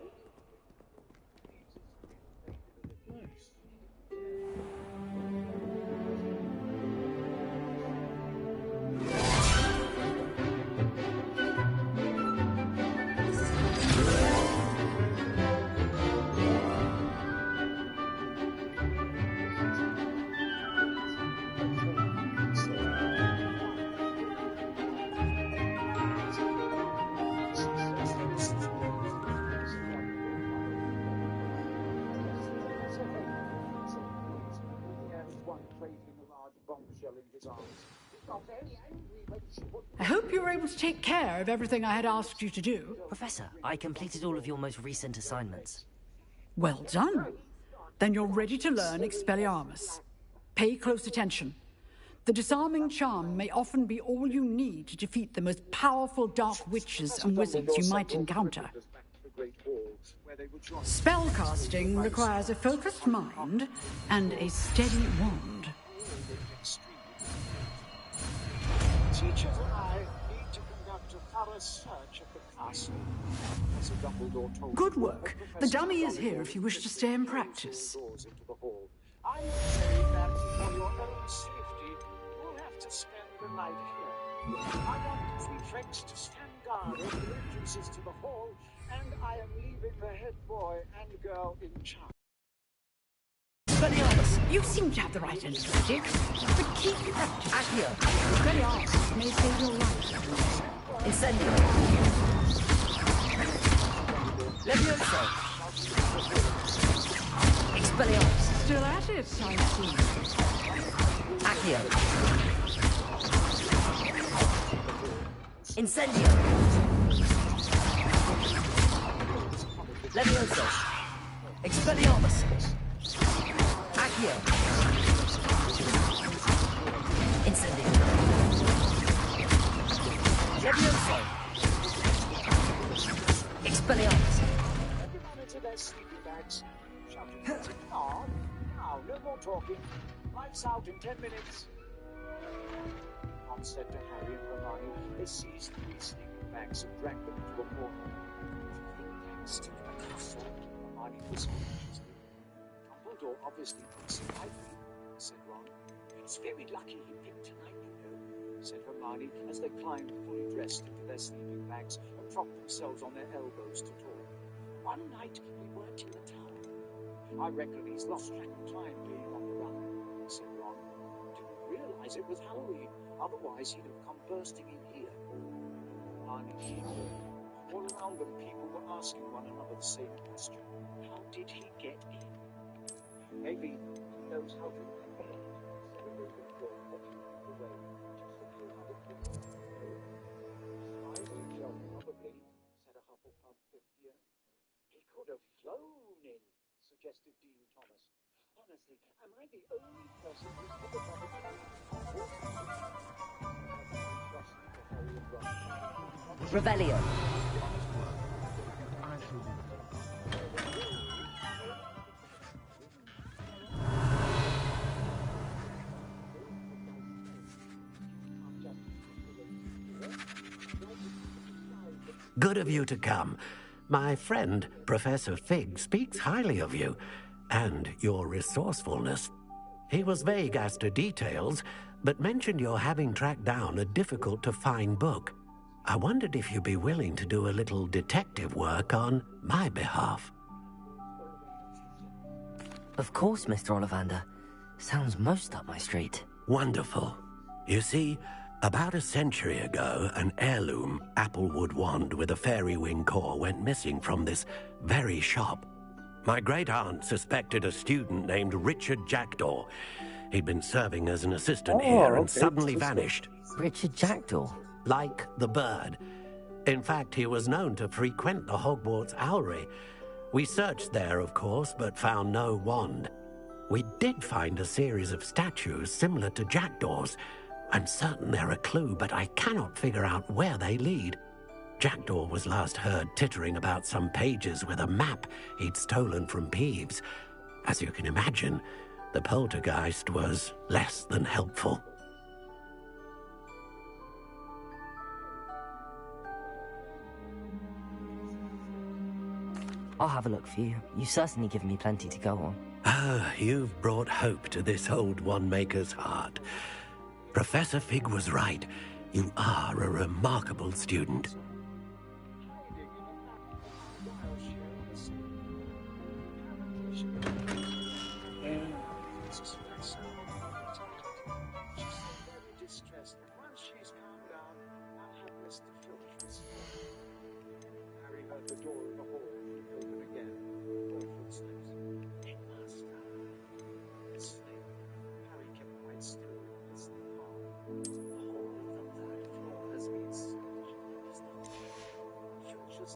I hope you were able to take care of everything I had asked you to do. Professor, I completed all of your most recent assignments. Well done. Then you're ready to learn Expelliarmus. Pay close attention. The disarming charm may often be all you need to defeat the most powerful dark witches and wizards you might encounter. Spellcasting requires a focused mind and a steady wand. Teachers and I need to conduct a thorough search of the castle. As Dumbledore told Good work. The dummy is here if you wish to stay and practice. I'm afraid that for your own safety, you'll have to spend the night here. I want 3 friends to stand guard over the entrances to the hall, and I am leaving the head boy and girl in charge. Expelliarmus, you seem to have the right energetic. But keep practice. Accio. Expelliarmus may save your life. Incendio. Levioso. Expelliarmus. Still at it, I see. Accio. Incendio. Levioso. Expelliarmus. Accio. Incendio. Levioso. Expelliarmus. Everyone into their sleeping bags. Shouting. Now, no more talking. Lights out in 10 minutes. Tom said to Harry and Hermione, they seized 3 sleeping bags and dragged them into a corner. Thanks to the castle, Hermione whispered anxiously. Dumbledore obviously thinks he might be, said Ron. It's very lucky he picked tonight, you know, said Hermione as they climbed fully dressed into their sleeping bags and propped themselves on their elbows to talk. One night we weren't in the tower. I reckon he's lost track of time being on the run, said Ron. Didn't realize it was Halloween, otherwise he'd have come bursting in here. Hermione shivered. All around them people were asking one another the same question. How did he get in? Maybe he knows how to prepare. Probably, said a Hufflepuff fifth year. He could have flown in, suggested Dean Thomas. Honestly, am I the only person who's ever done it? Revelio. Good of you to come. My friend, Professor Fig, speaks highly of you and your resourcefulness. He was vague as to details, but mentioned your having tracked down a difficult-to-find book. I wondered if you'd be willing to do a little detective work on my behalf. Of course, Mr. Ollivander. Sounds most up my street. Wonderful. You see, about a century ago, an heirloom applewood wand with a fairy wing core went missing from this very shop. My great-aunt suspected a student named Richard Jackdaw. He'd been serving as an assistant here and suddenly vanished. Richard Jackdaw? Like the bird. In fact, he was known to frequent the Hogwarts Owlery. We searched there, of course, but found no wand. We did find a series of statues similar to Jackdaw's. I'm certain they're a clue, but I cannot figure out where they lead. Jackdaw was last heard tittering about some pages with a map he'd stolen from Peeves. As you can imagine, the poltergeist was less than helpful. I'll have a look for you. You've certainly given me plenty to go on. Ah, you've brought hope to this old one-maker's heart. Professor Fig was right. You are a remarkable student.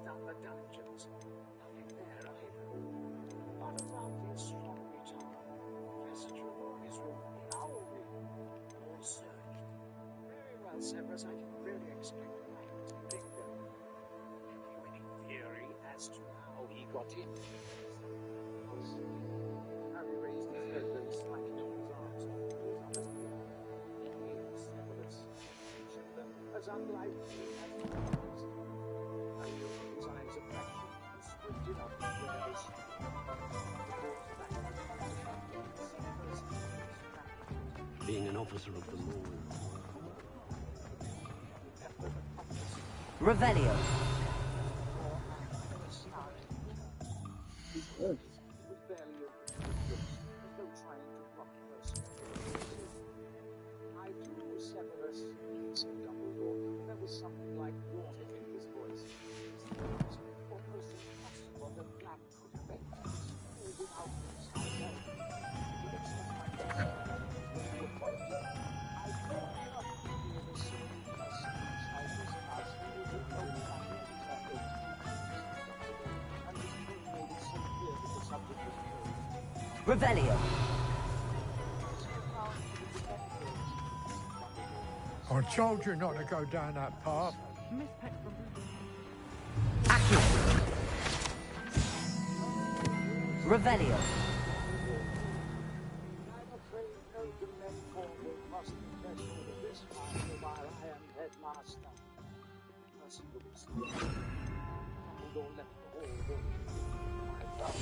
Down the dungeons. Nothing there either. What about the astronomy tower? Professor Trelawney's room in the Owlery. All searched. Very well, Severus. I didn't really expect that to linger. Have you any theory as to how he got in? Harry raised his head very slightly on his arms. Severus. As unlikely as his eyes of passion squinted up where they Being an officer of the law. Revelio. I do, Severus, said Dumbledore. There was something like warning in his voice. It was almost impossible that Black could have been without Revelio. I told you not to go down that path. Revelio. I'm afraid no delay forward must confess over this master while I am headmaster. Percy looked slow. Dumbledore left the hall room. I felt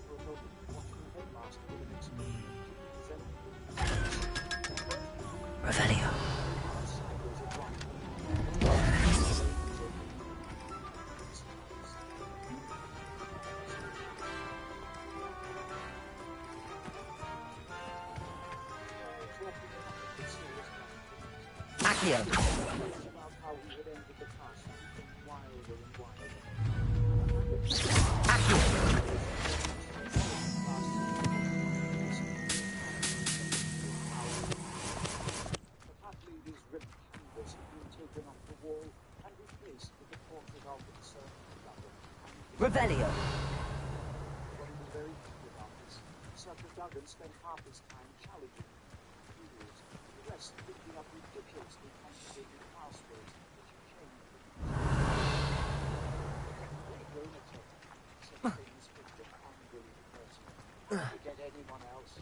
for a moment watching the headmaster with an expression. Revelio. Accio. Revelio. But he was very clear about this. Sergeant Duggan spent half his time challenging the press picking up ridiculously complicated passwords that you came Forget anyone else.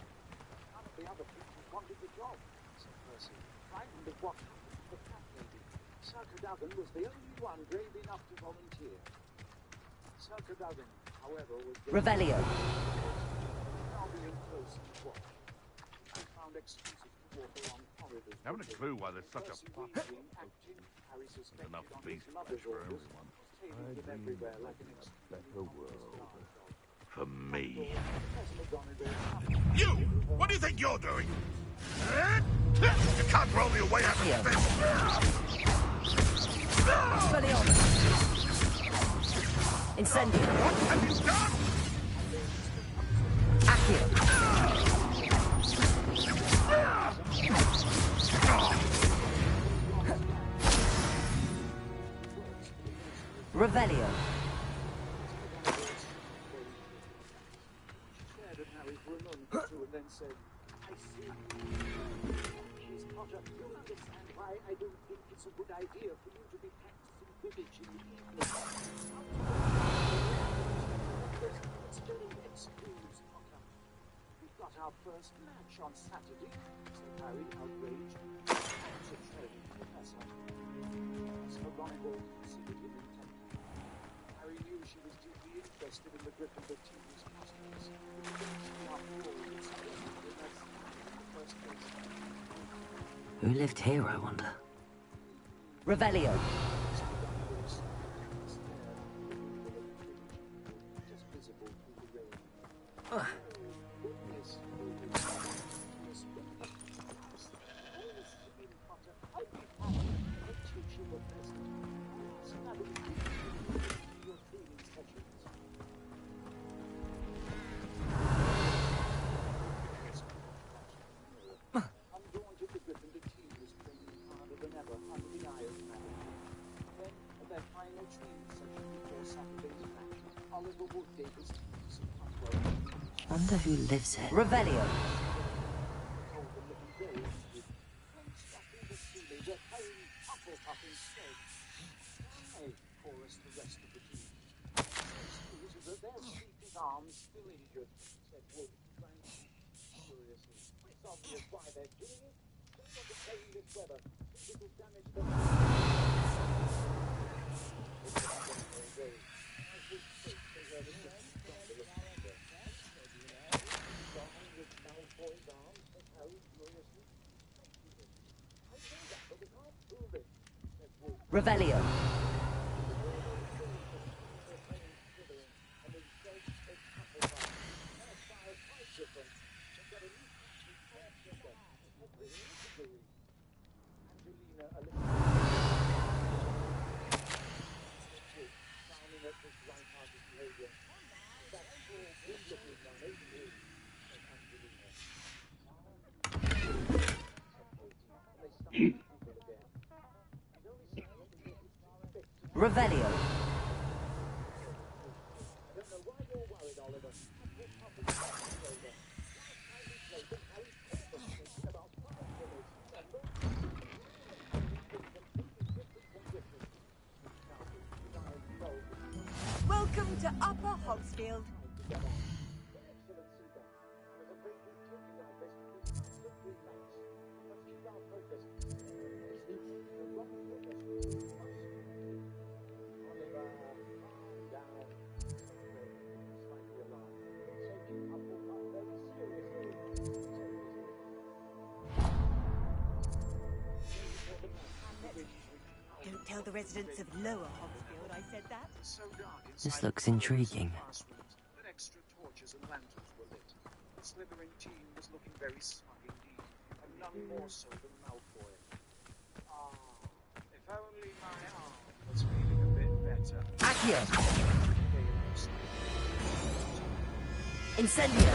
None of the other people wanted the job, said Percy, frightened of what happened to the cat lady. Sir Cadogan was the only one brave enough to volunteer. Sir Cadogan, however, was Revelio. Now being close and watch. I found excuses to walk along corridors. Haven't a clue why there's such a fuss. Enough beast flesh for everyone. Better world. For me. You! What do you think you're doing? You can't roll your way out of this! Incendio. What have you done? Accio. Revelio. And then said, I see. Please, Potter, you understand why I don't think it's a good idea for you to be practicing Quidditch in the evening. It's very excuse, Potter. We've got our first match on Saturday, said Harry, outraged. That's a trained professor. As McGonagall considered him intently. Harry knew she was deeply interested in the Gryffindor team's customers. Who lived here, I wonder? Revelio. Wonder who lives here. Revelio. Revelio. Revelio. Welcome to Upper Hogsfield. Don't tell the residents of Lower Hogsfield I said that. This looks intriguing. But extra torches and lanterns were lit. The Slytherin team was looking very smug indeed, and none more so than Malfoy. Ah, if only my arm was feeling a bit better. Accio. Incendio.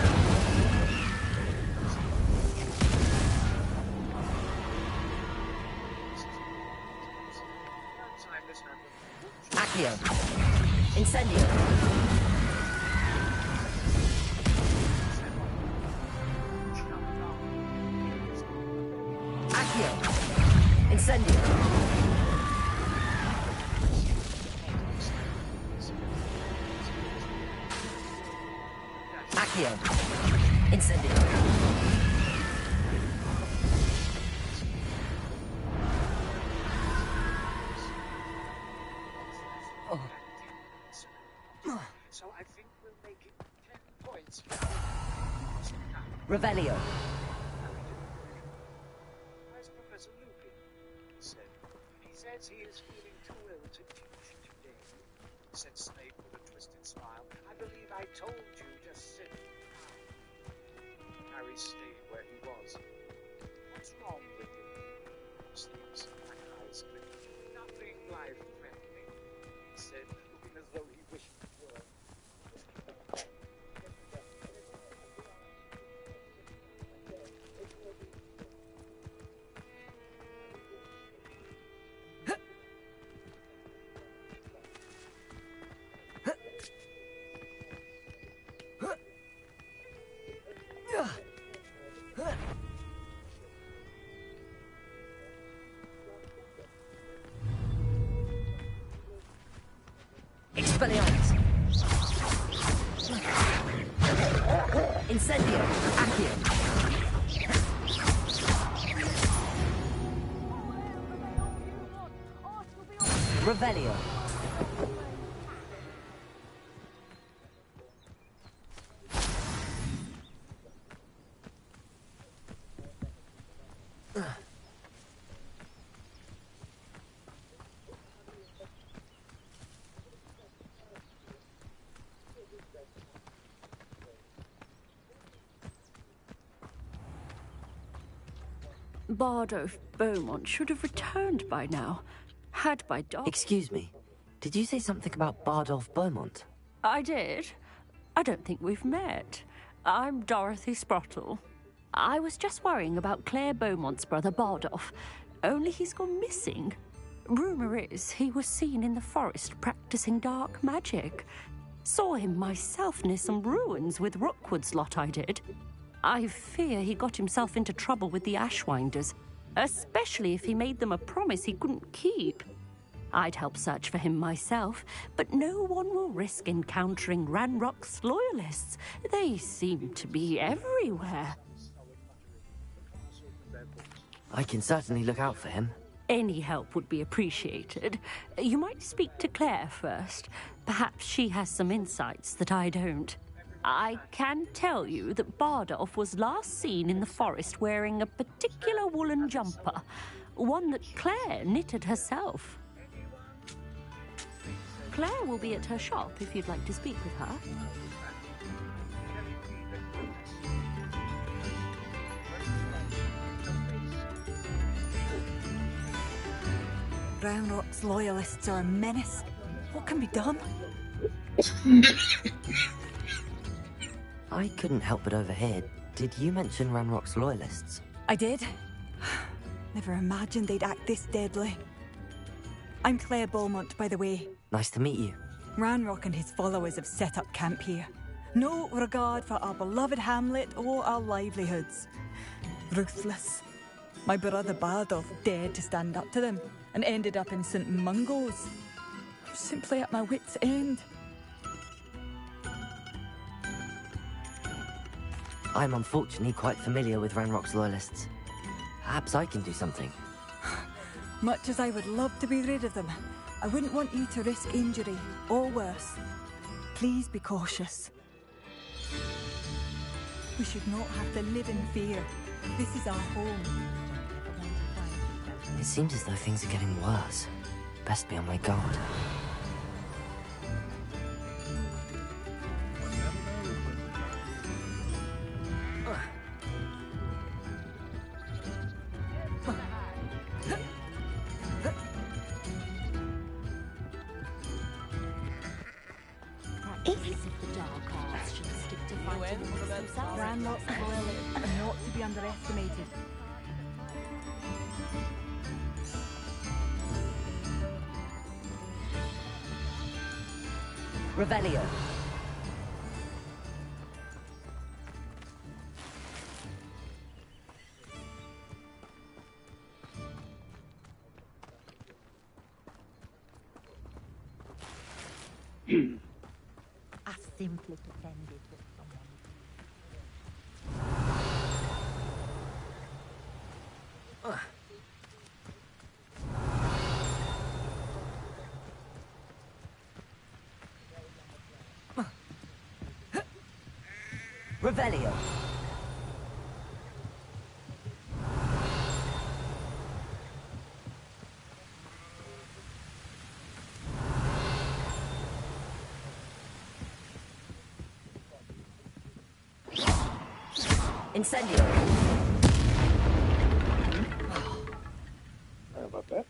Accio. Incendio. Accio. Accio. Incendio. Accio. Incendio. So I think we'll make it 10 points. Revelio. Where's Professor Lupin? He said. He says he is feeling too ill to teach today. Said Snape with a twisted smile. I believe I told you, just sit down. Harry stayed where he was. What's wrong with him? Snape's black eyes glittered. Nothing life-threatening, he said, looking as though he wished it were. Expelliarmus. Incendio. Accio. Revelio. Bardolph Beaumont should have returned by now. Had by dog. Excuse me. Did you say something about Bardolph Beaumont? I did. I don't think we've met. I'm Dorothy Sprottle. I was just worrying about Claire Beaumont's brother Bardolph. Only he's gone missing. Rumour is he was seen in the forest practicing dark magic. Saw him myself near some ruins with Rookwood's lot I did. I fear he got himself into trouble with the Ashwinders, especially if he made them a promise he couldn't keep. I'd help search for him myself, but no one will risk encountering Ranrock's loyalists. They seem to be everywhere. I can certainly look out for him. Any help would be appreciated. You might speak to Claire first. Perhaps she has some insights that I don't. I can tell you that Bardolph was last seen in the forest wearing a particular woolen jumper, one that Claire knitted herself. Claire will be at her shop if you'd like to speak with her. Ranrock's loyalists are a menace. What can be done? I couldn't help but overhear. Did you mention Ranrock's loyalists? I did. Never imagined they'd act this deadly. I'm Claire Beaumont, by the way. Nice to meet you. Ranrock and his followers have set up camp here. No regard for our beloved hamlet or our livelihoods. Ruthless. My brother Bardolph dared to stand up to them and ended up in St. Mungo's. I'm simply at my wit's end. I'm unfortunately quite familiar with Ranrock's loyalists. Perhaps I can do something. Much as I would love to be rid of them, I wouldn't want you to risk injury, or worse. Please be cautious. We should not have to live in fear. This is our home. It seems as though things are getting worse. Best be on my guard. Ranrock's loyalists are not to be underestimated. Revelio. I simply pretended that someone... Revelio. Incendio. How about that?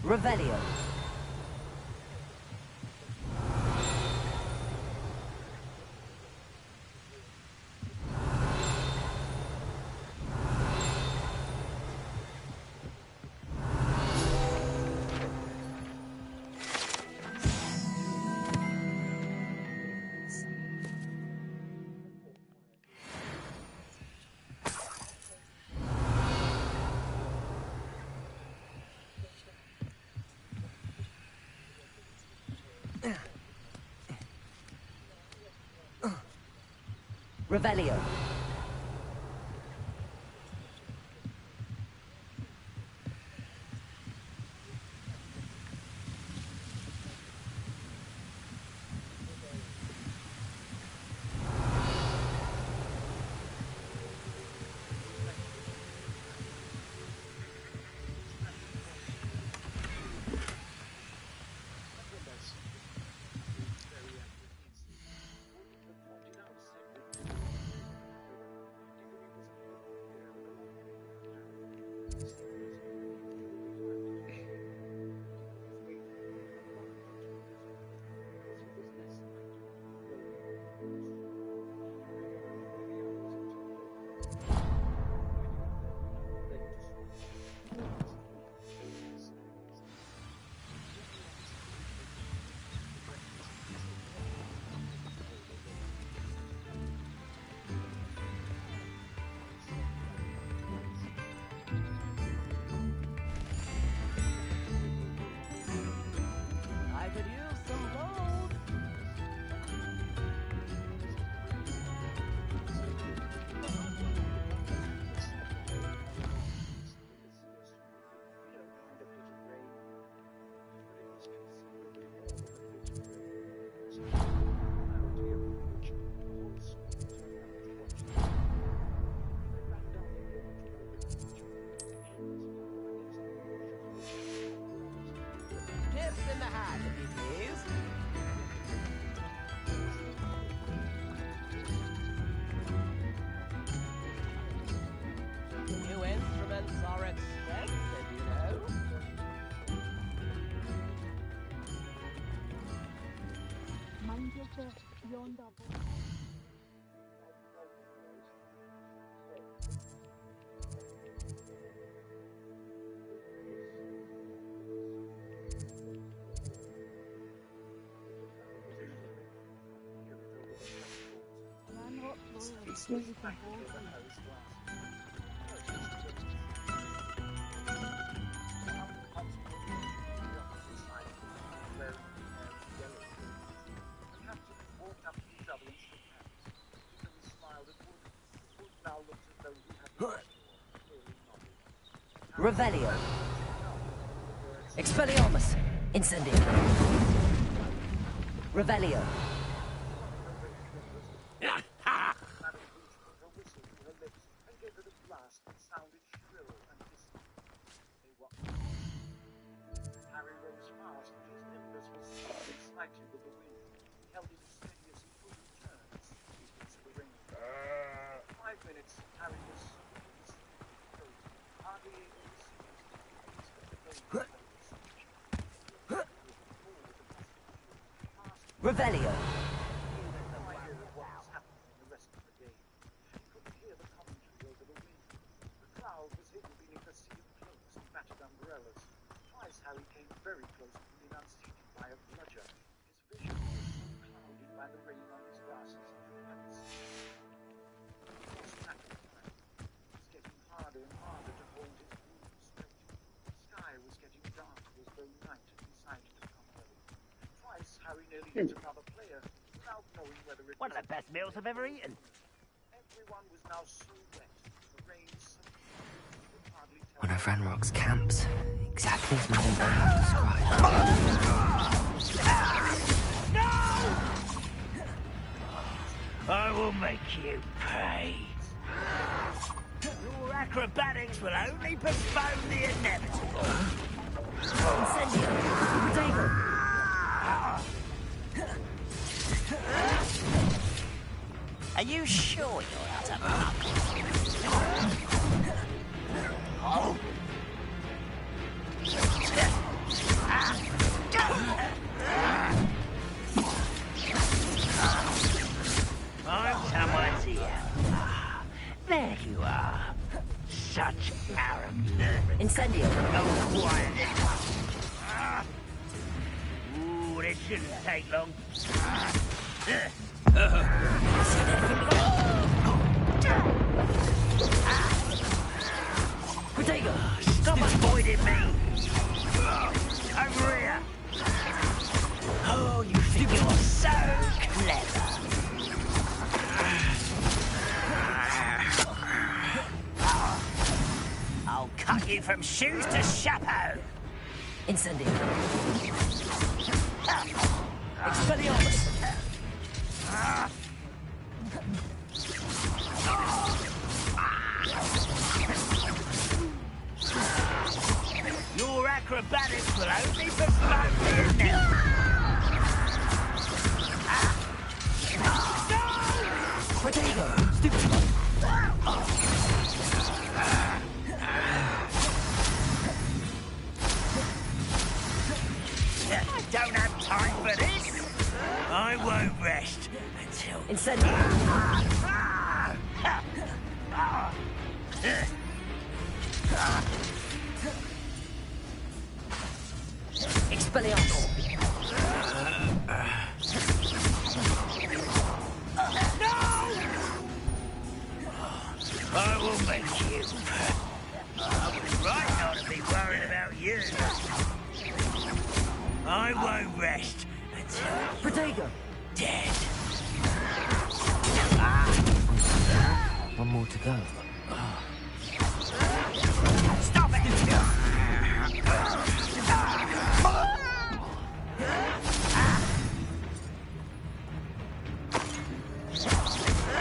Revelio. Revelio. Revelio. Expelliarmus. Incendio. Revelio. Harry rose fast, but his nimbleness was swaying slightly with the wind. He held it steady as he fully turned into the ring. 5 minutes, Harry was hardly able to see his face, but the bones Revelio. Umbrellas. Twice Harry came very close to being unseated by a bludger. His vision was clouded by the rain on his glasses and the sea. He lost track of time. It was getting harder and harder to hold his broom straight. The sky was getting darker as though night had decided to come early. Twice Harry nearly hit another player without knowing whether it One of the best meals I've ever eaten. Everyone was now so wet. The rain so One of Ranrock's camps, exactly as Madame Bowman described. I will make you pay. Your acrobatics will only postpone the inevitable. Incendio! Potato! Are you sure you're not a punk? Oh. I'm someone's here. There you are. Such arrogance. Incendio. Oh, quiet. Ooh, this shouldn't take long. Potato! Stop avoiding me! Over here! Oh, you think you're so clever! I'll cut you from shoes to chapeau! Incendio. Expelliarmus. Your acrobatics will only postpone the inevitable. Potato. Stupid. I don't have time for this. I won't rest until... Incendio. Expelliarmus. No! I will make you. I was right not to be worried about you. I won't rest until Potato. Dead. One more to go. Stop it!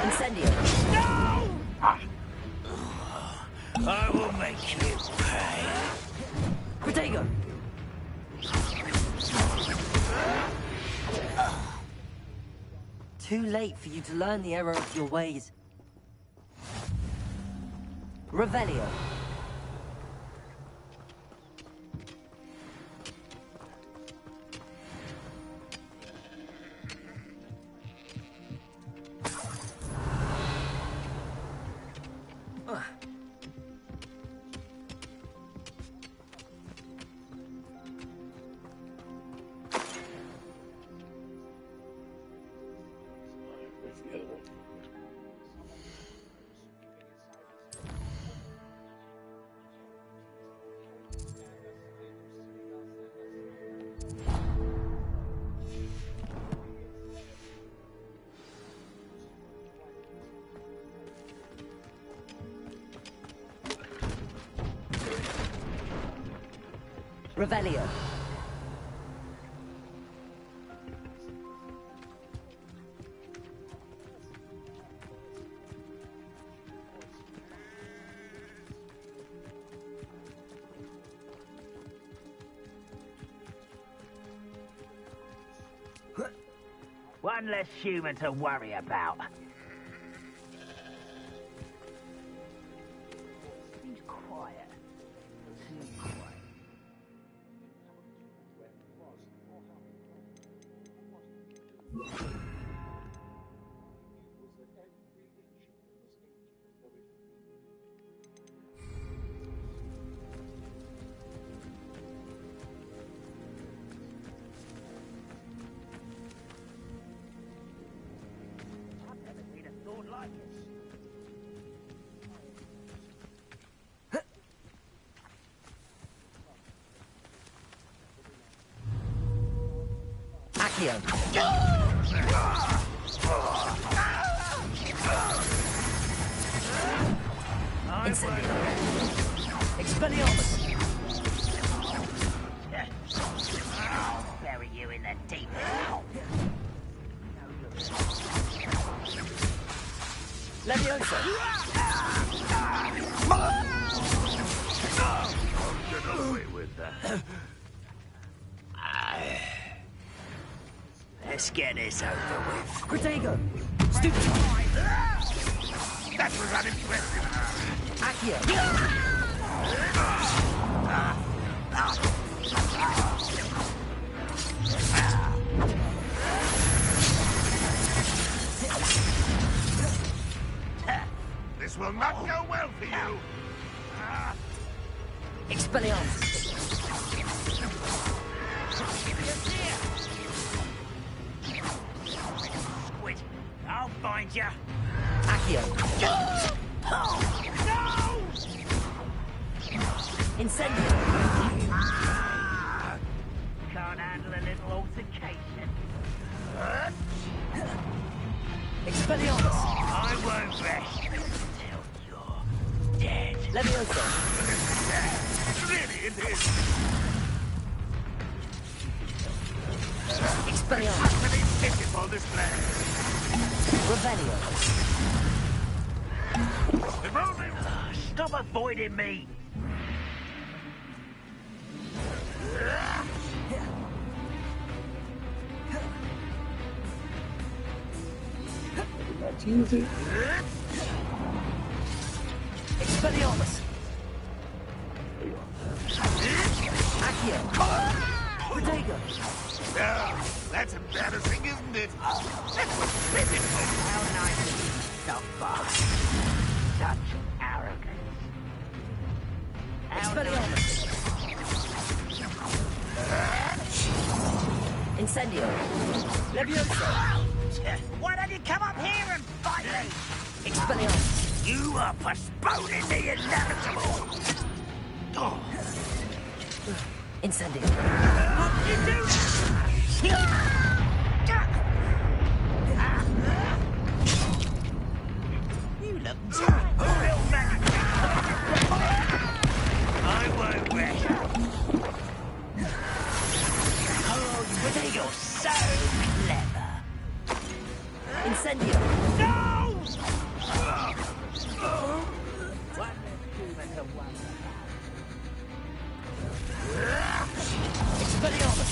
Incendio. No! I will make you pay. Potato. Too late for you to learn the error of your ways. Revelio. Revelio. One less human to worry about. Seems quiet. Too quiet. Accio. Incendio. Expelliarmus. I'll bury you in the deepest hole. Leviosa. Get away with that. Let's get this over with. Protego. Stupid. That was unimpressive. Accio. This will not go well for you. Expelliarmus. Wait, I'll find you. Accio. No! Incendio. Can't handle a little altercation. Expelliarmus. I won't rest until you're dead. Leviosa. Really, it is. Expelliarmus. Utterly pitiful display. Revelio. If only... Stop avoiding me. That's easy. Expelliarmus. Accio. Protego. Oh, that's embarrassing, isn't it? That was pitiful. How nice of you, so far. Such arrogance. Expelliarmus. Incendio. Leviosa. Why don't you come up here and fight me? Expelliarmus. You are postponing the inevitable. Oh. Incendio. What did you do? You look real man. I won't rest. Oh, you're so clever. Incendio. No! Expelliarmus.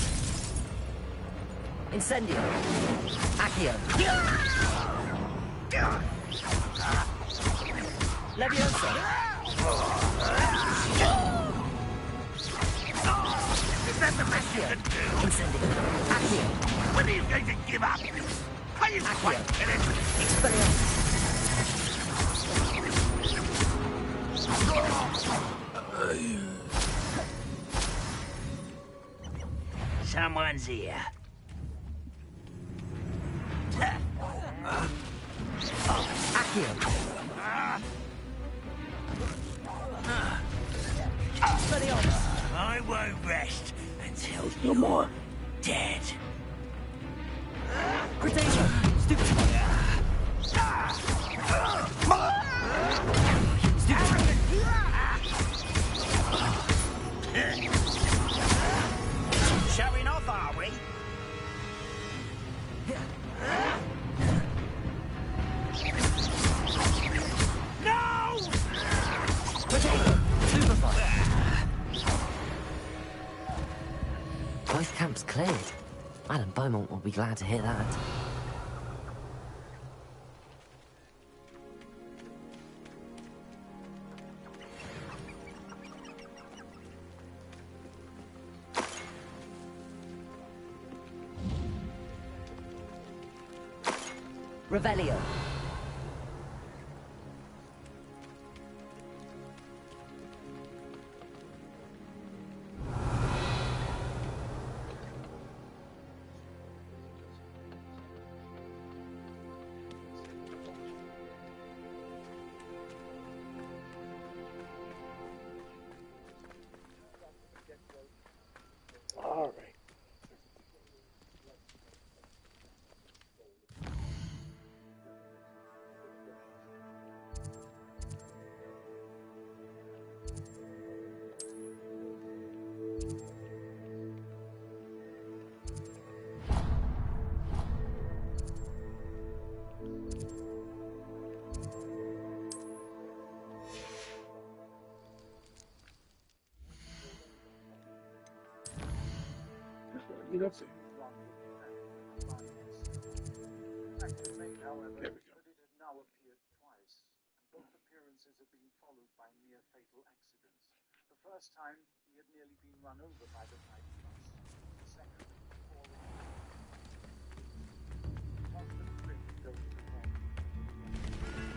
Incendio. Accio. Leviosa. Is that the best you can do? Incendio. Accio. When are you going to give up? Are you quite finished? Expelliarmus. Someone's here. Accio. Expelliarmus. I won't rest until you're dead. Protego. Stupid. Madame Beaumont will be glad to hear that. Revelio. All right. You know, However, it had now appeared twice, and both appearances had been followed by near fatal accidents. The first time, he had nearly been run over by the night bus. The second, falling. Constant trip going to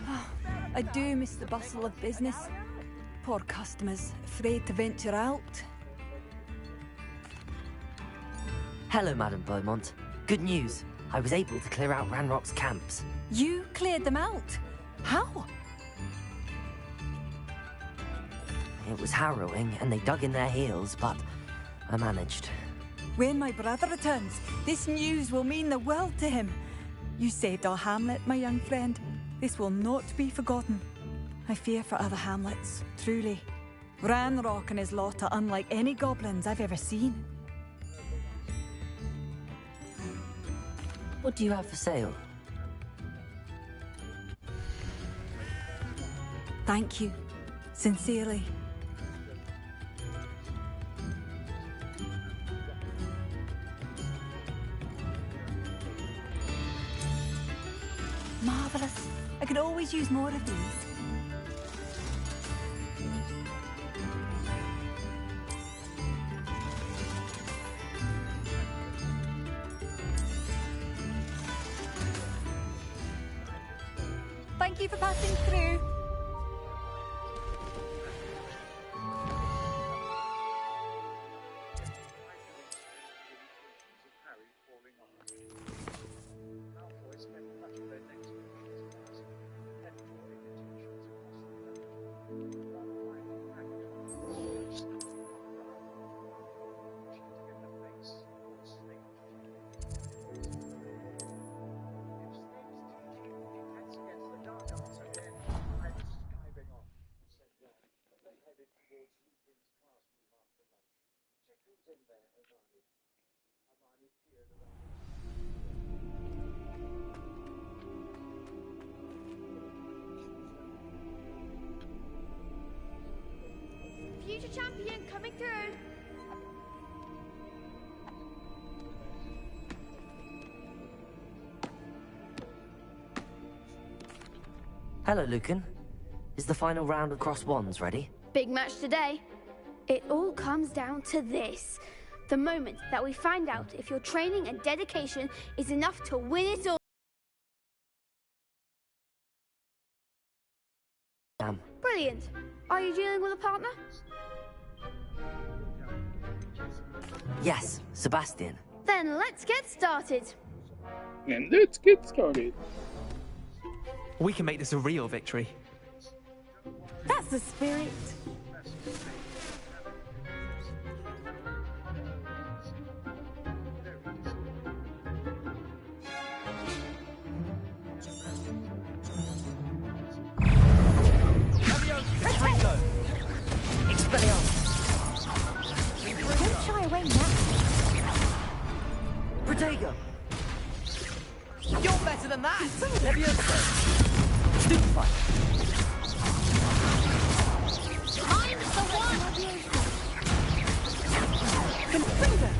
home. I do miss the bustle of business. Poor customers, afraid to venture out. Hello, Madame Beaumont. Good news. I was able to clear out Ranrock's camps. You cleared them out? How? It was harrowing, and they dug in their heels, but I managed. When my brother returns, this news will mean the world to him. You saved our hamlet, my young friend. This will not be forgotten. I fear for other hamlets, truly. Ranrock and his lot are unlike any goblins I've ever seen. What do you have for sale? Thank you. Sincerely. Marvellous. I could always use more of these. Thank you for passing through. Future champion coming through. Hello, Lucan. Is the final round of Cross Wands ready? Big match today. It all comes down to this. The moment that we find out if your training and dedication is enough to win it all. Brilliant. Are you dealing with a partner? Yes, Sebastian. Then let's get started. And let's get started. We can make this a real victory. That's the spirit. Don't shy away now. Protego! You're better than that! Leviosa! Stupefy! I'm the one! Confringo!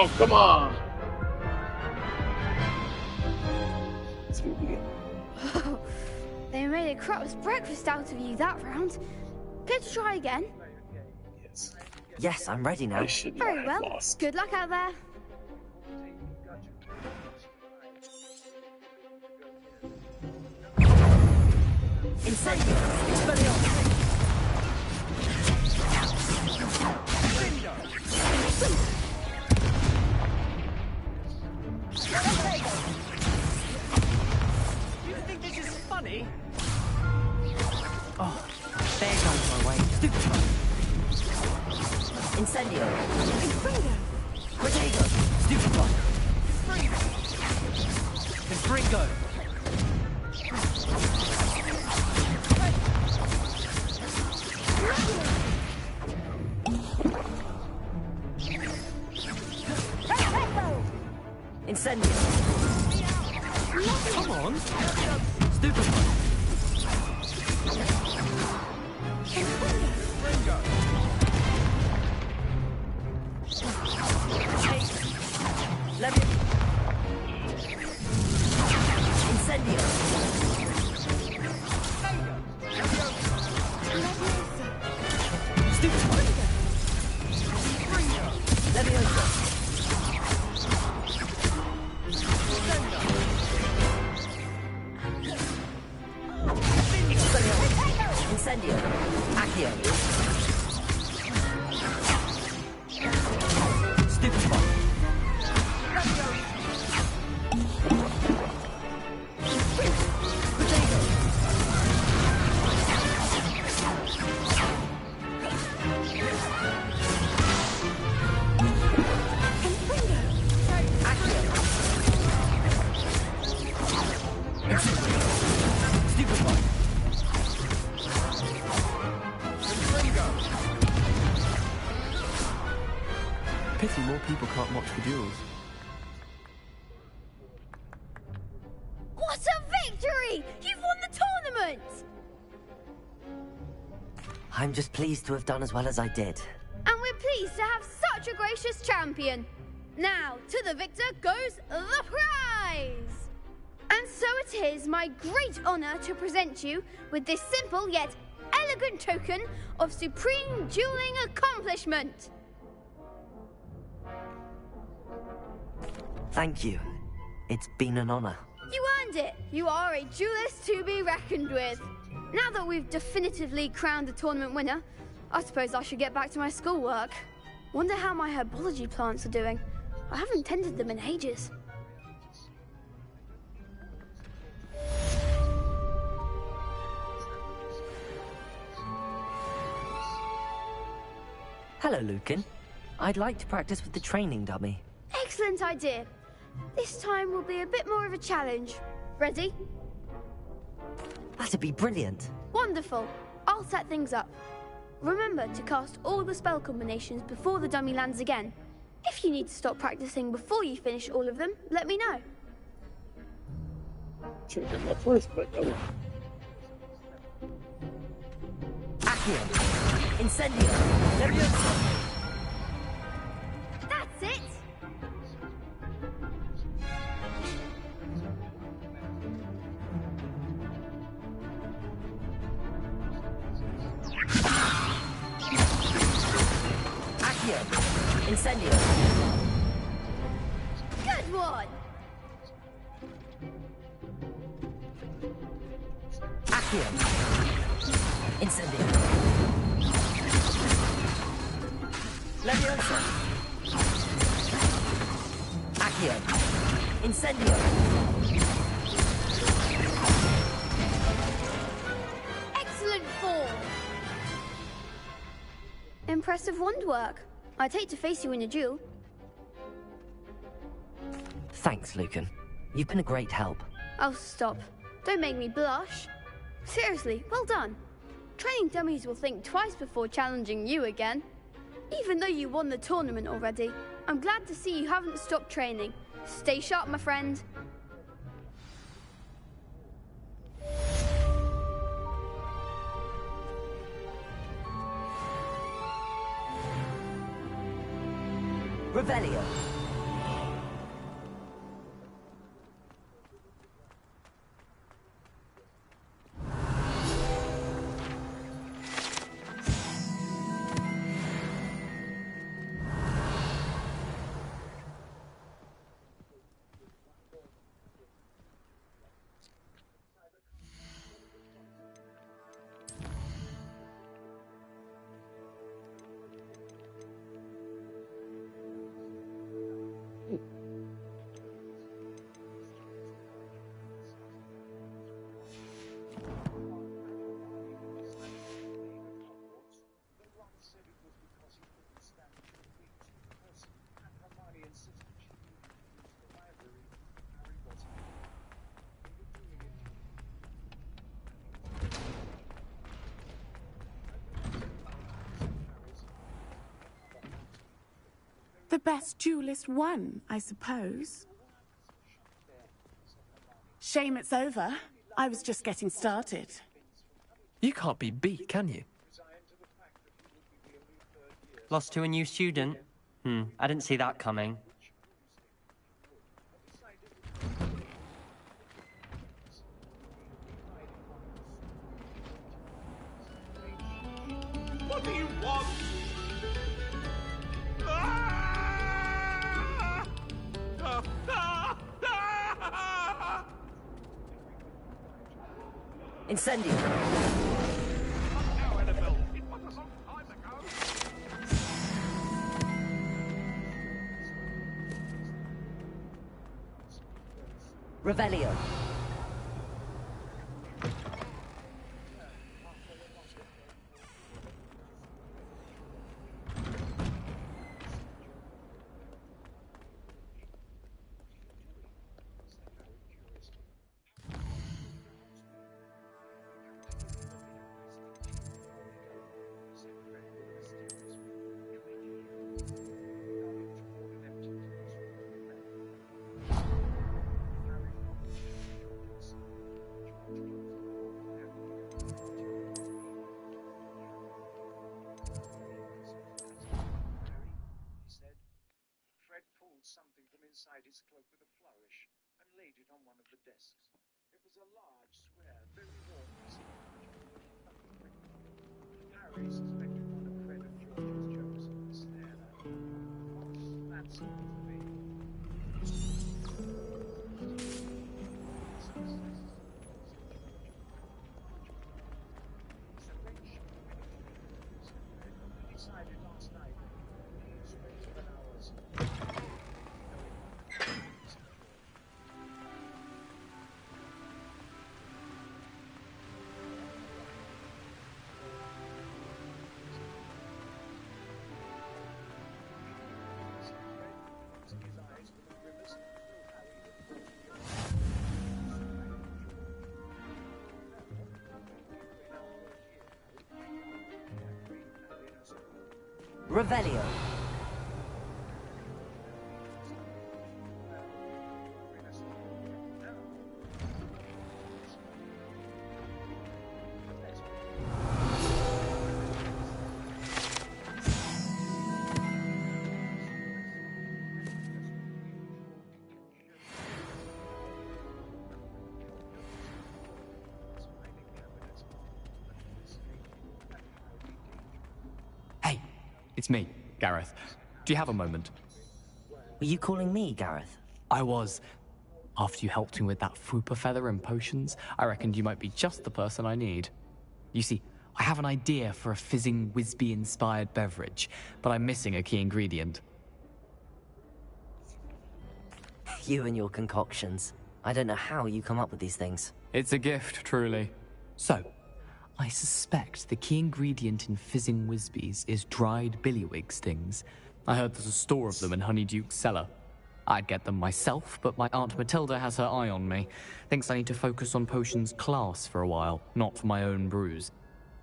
Oh, come on. Let's do it again. They made a crap's breakfast out of you that round. Care to try again? Yes, I'm ready now. Very well. Good luck out there. Incendio! Expelliarmus! You think this is funny? Oh, there goes my way. Stupefy! Incendio! Protego! Stupefy! Confringo! Incendio! Come on! Stupefy! Let me... Incendio! Stupefy! Leviosa! Incendio! Accio! Stupefy! Pity more people can't watch the duels. What a victory! You've won the tournament! I'm just pleased to have done as well as I did. And we're pleased to have such a gracious champion. Now, to the victor goes the prize! And so it is my great honor to present you with this simple yet elegant token of supreme dueling accomplishment. Thank you. It's been an honor. You earned it. You are a duelist to be reckoned with. Now that we've definitively crowned the tournament winner, I suppose I should get back to my schoolwork. Wonder how my herbology plants are doing. I haven't tended them in ages. Hello, Lucan. I'd like to practice with the training dummy. Excellent idea. This time will be a bit more of a challenge. Ready? That'd be brilliant. Wonderful. I'll set things up. Remember to cast all the spell combinations before the dummy lands again. If you need to stop practicing before you finish all of them, let me know. Should have done that first, but no. Accio! Incendio! Leviosa! That's it! Accio! Incendio! Good one! Accio! Incendio! Leviosa! Accio! Incendio! Excellent form! Impressive wand work. I'd hate to face you in a duel. Thanks, Lucan. You've been a great help. Oh, stop. Don't make me blush. Seriously, well done. Training dummies will think twice before challenging you again. Even though you won the tournament already, I'm glad to see you haven't stopped training. Stay sharp, my friend. Revelio! The best duelist won, I suppose. Shame it's over. I was just getting started. You can't be beat, can you? Lost to a new student? I didn't see that coming. What do you want? Incendio! Revelio. Something from inside his cloak with a flourish and laid it on one of the desks. It was a large, square, very warm piece of parchment. Harry suspected one of Fred and George's jokes and stared at it. What's that supposed to be? Decided last night. Spent 7 hours. Revelio. Hey, it's me, Gareth. Do you have a moment? Were you calling me, Gareth? I was. After you helped me with that Fooper feather and potions, I reckoned you might be just the person I need. You see, I have an idea for a fizzing Wisby-inspired beverage, but I'm missing a key ingredient. You and your concoctions. I don't know how you come up with these things. It's a gift, truly. So, I suspect the key ingredient in fizzing Wisbies is dried billywig stings. I heard there's a store of them in Honeyduke's cellar. I'd get them myself, but my Aunt Matilda has her eye on me. Thinks I need to focus on potions class for a while, not for my own brews.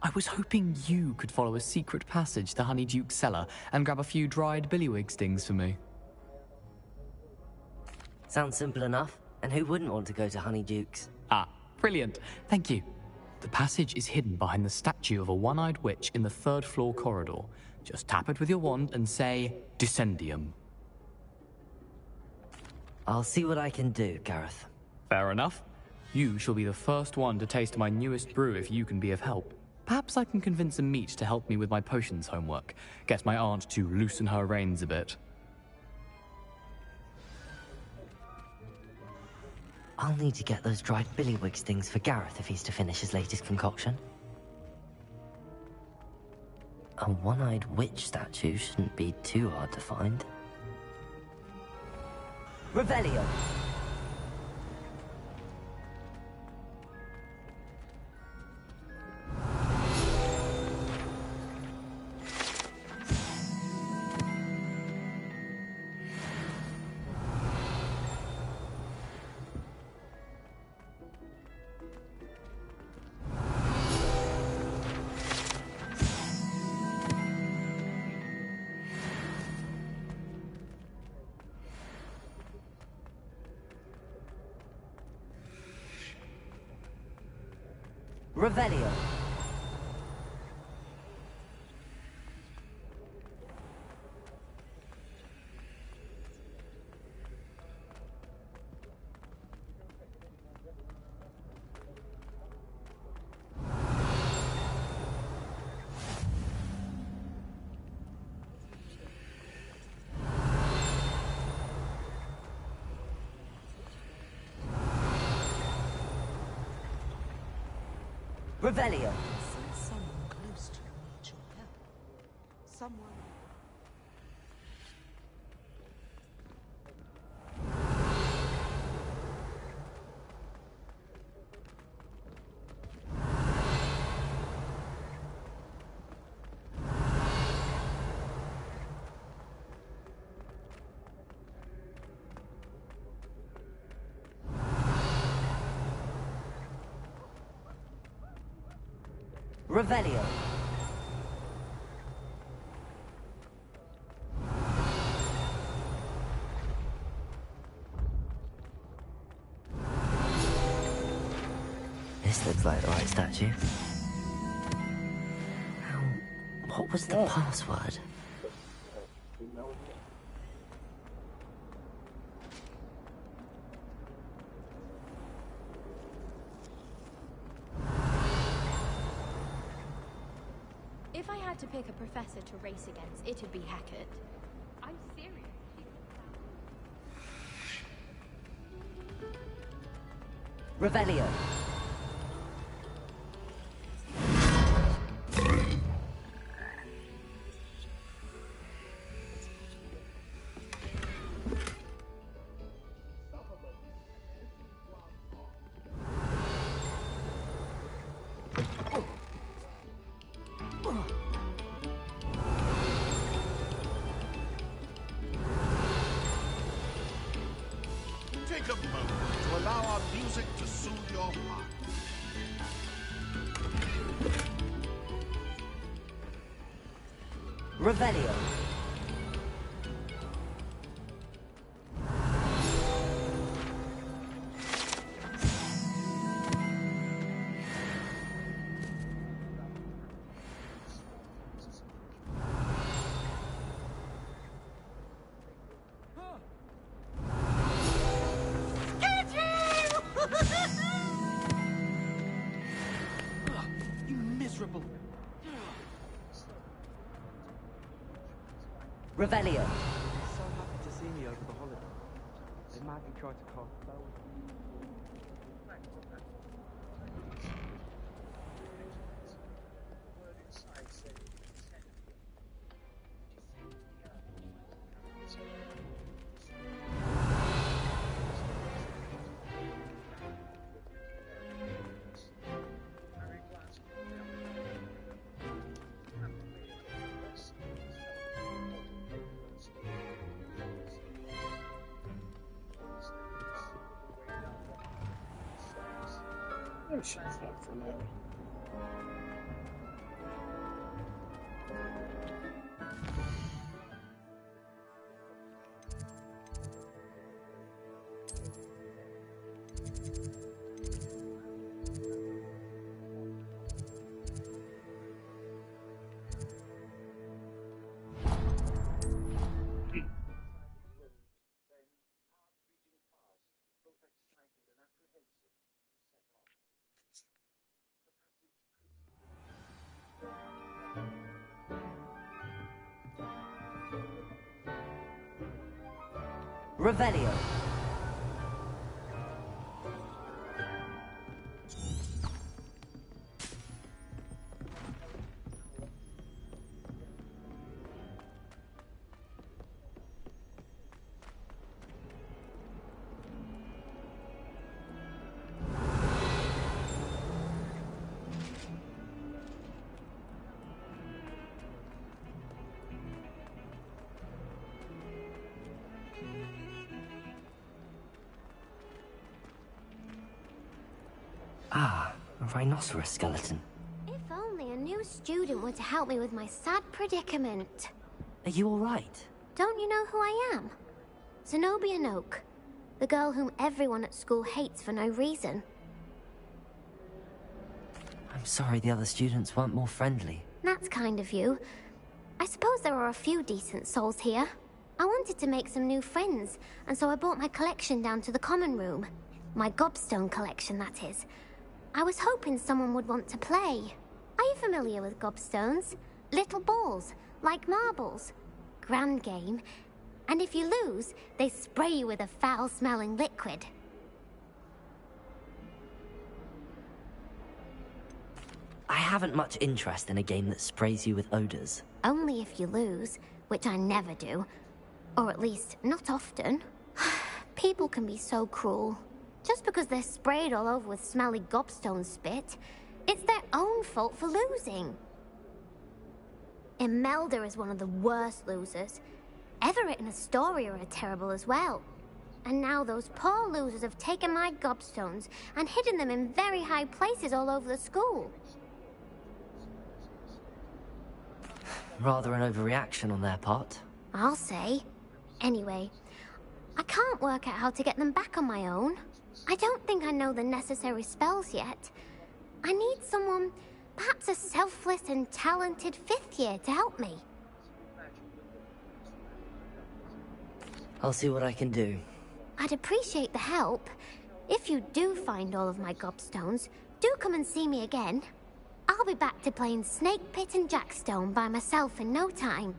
I was hoping you could follow a secret passage to Honeyduke's cellar and grab a few dried billywig stings for me. Sounds simple enough. And who wouldn't want to go to Honeyduke's? Ah, brilliant. Thank you. The passage is hidden behind the statue of a one-eyed witch in the 3rd floor corridor. Just tap it with your wand and say, Descendium. I'll see what I can do, Gareth. Fair enough. You shall be the first one to taste my newest brew if you can be of help. Perhaps I can convince a meat to help me with my potions homework. Get my aunt to loosen her reins a bit. I'll need to get those dried billywig stings for Gareth if he's to finish his latest concoction. A one-eyed witch statue shouldn't be too hard to find. Revelio! Revelio. Revelio. Someone close to you needs your help. Someone. Revelio. This looks like the right statue. Now, what was the password? If I had to pick a professor to race against, it'd be Hackett. I'm serious. Revelio. Take a moment to allow our music to soothe your heart. Revelio. You miserable. Revelio. So happy to see me over the holiday. They madly tried to cast flowers. Oh, shut up for now. Revelio. Ah, a rhinoceros skeleton. If only a new student were to help me with my sad predicament. Are you all right? Don't you know who I am? Zenobia Noak, the girl whom everyone at school hates for no reason. sorry the other students weren't more friendly. That's kind of you. I suppose there are a few decent souls here. I wanted to make some new friends, and so I brought my collection down to the common room. My gobstone collection, that is. I was hoping someone would want to play. Are you familiar with gobstones? Little balls, like marbles. Grand game. And if you lose, they spray you with a foul-smelling liquid. I haven't much interest in a game that sprays you with odors. Only if you lose, which I never do. Or at least, not often. People can be so cruel. Just because they're sprayed all over with smelly gobstone spit, it's their own fault for losing. Imelda is one of the worst losers. Everett and Astoria are terrible as well. And now those poor losers have taken my gobstones and hidden them in very high places all over the school. Rather an overreaction on their part. I'll say. Anyway, I can't work out how to get them back on my own. I don't think I know the necessary spells yet. I need someone, perhaps a selfless and talented 5th year to help me. I'll see what I can do. I'd appreciate the help. If you do find all of my gobstones, do come and see me again. I'll be back to playing Snake Pit and Jackstone by myself in no time.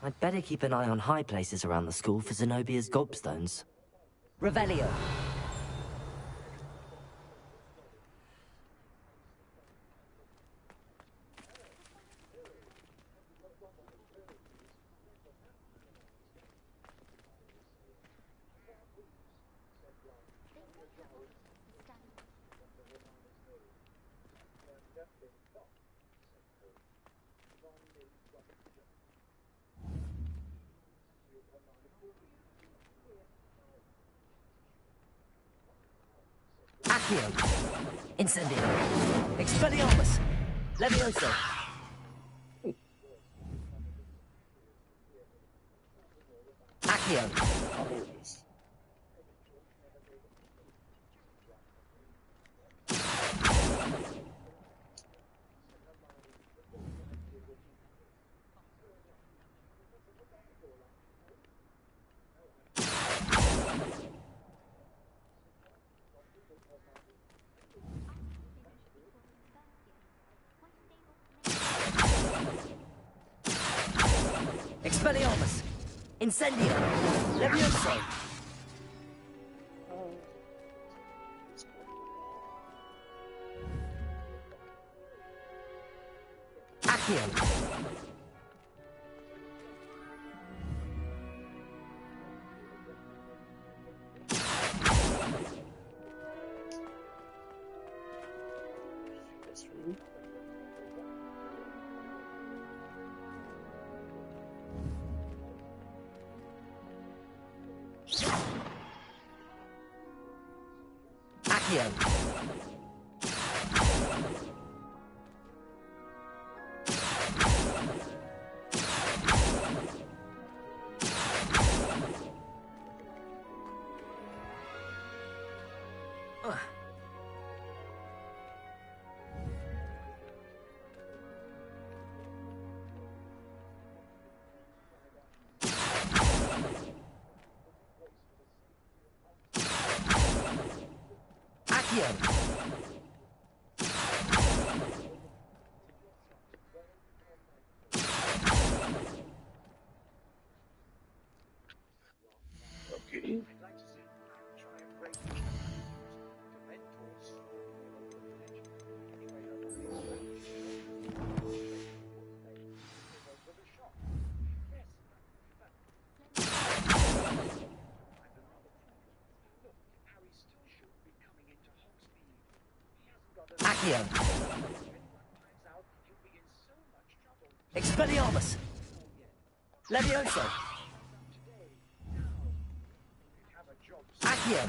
I'd better keep an eye on high places around the school for Zenobia's gobstones. Revelio! Accio! Incendio! Expelliarmus! Levioso! Accio! Expelliarmus! Incendio! Levioso! Accio! Accio! Okay. Accio. Expelliarmus. Levioso. Accio.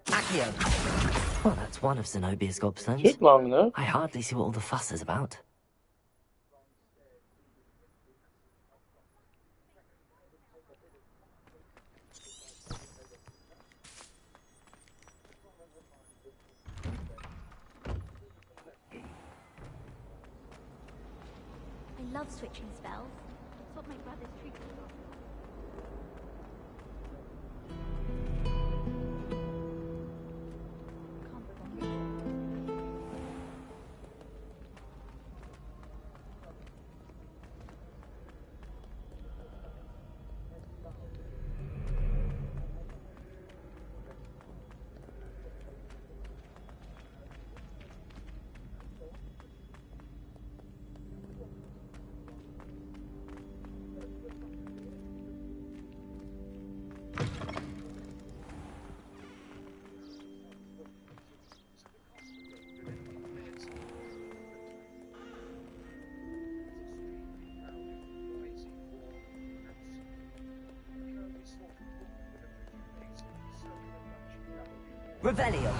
Accio. Well, that's one of Zenobia's gobstones. Took long though. I hardly see what all the fuss is about. I love switching spells. It's what my brother's treated me for. Revelio.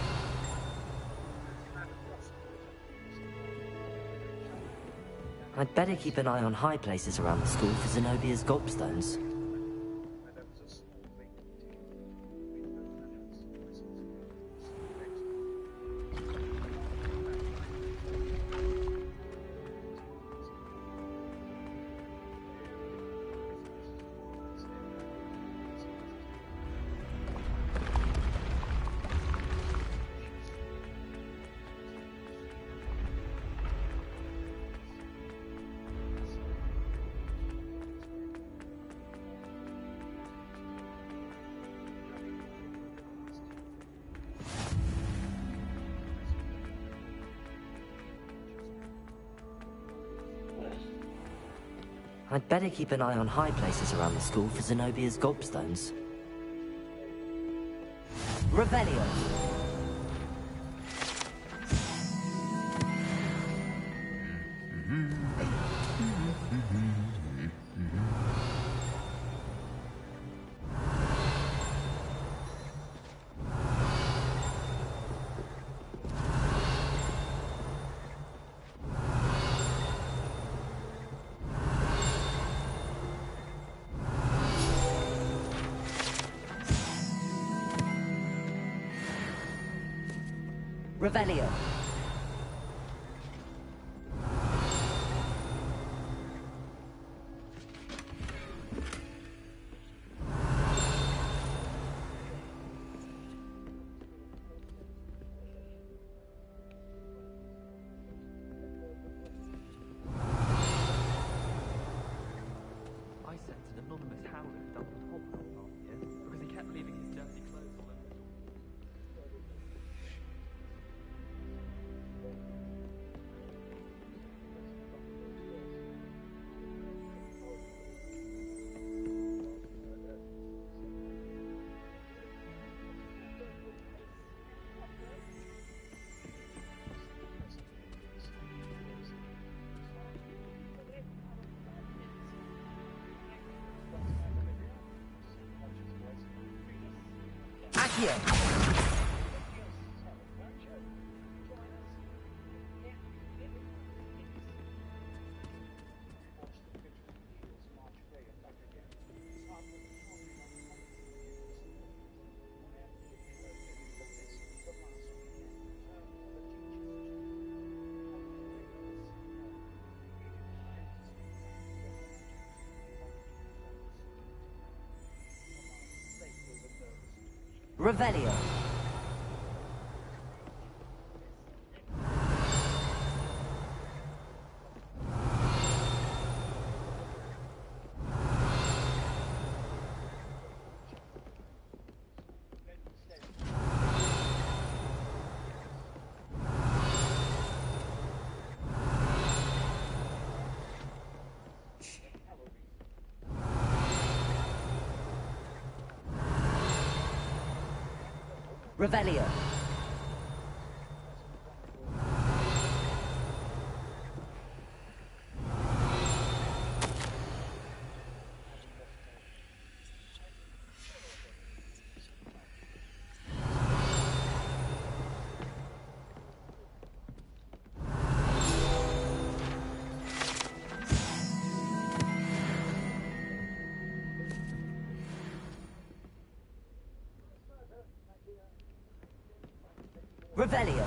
I'd better keep an eye on high places around the school for Zenobia's gobstones. I'd better keep an eye on high places around the school for Zenobia's gobstones. Revelio. Revelio. I sent an anonymous howler who dumped Hogwarts last year because he kept leaving his dirty clothes all over the door. Accio. Revelio. Revelio. Revelio.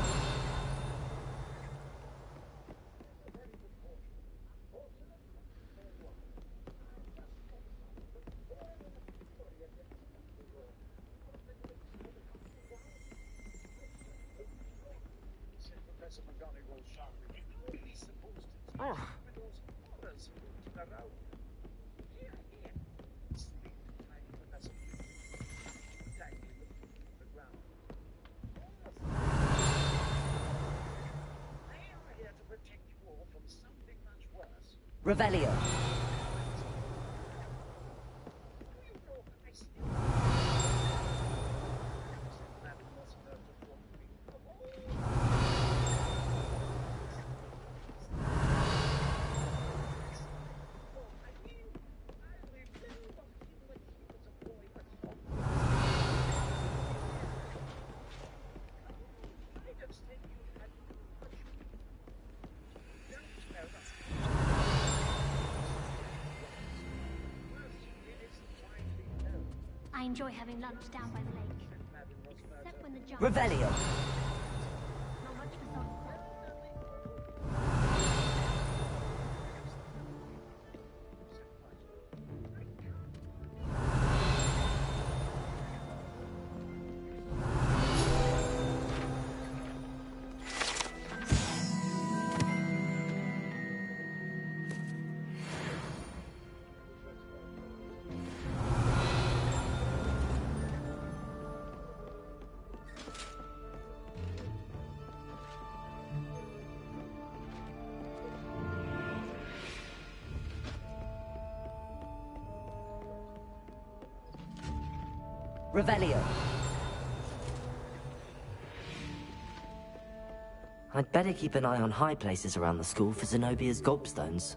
Professor McGonagall shot he's supposed to teach with those horrors floating around. Here, sleep tiny Professor dangling from the ground. I am here to protect you all from something much worse. Revelio. I enjoy having lunch down by the lake. Except when the jump... Revelio. Not much for some. Revelio. I'd better keep an eye on high places around the school for Zenobia's gobstones.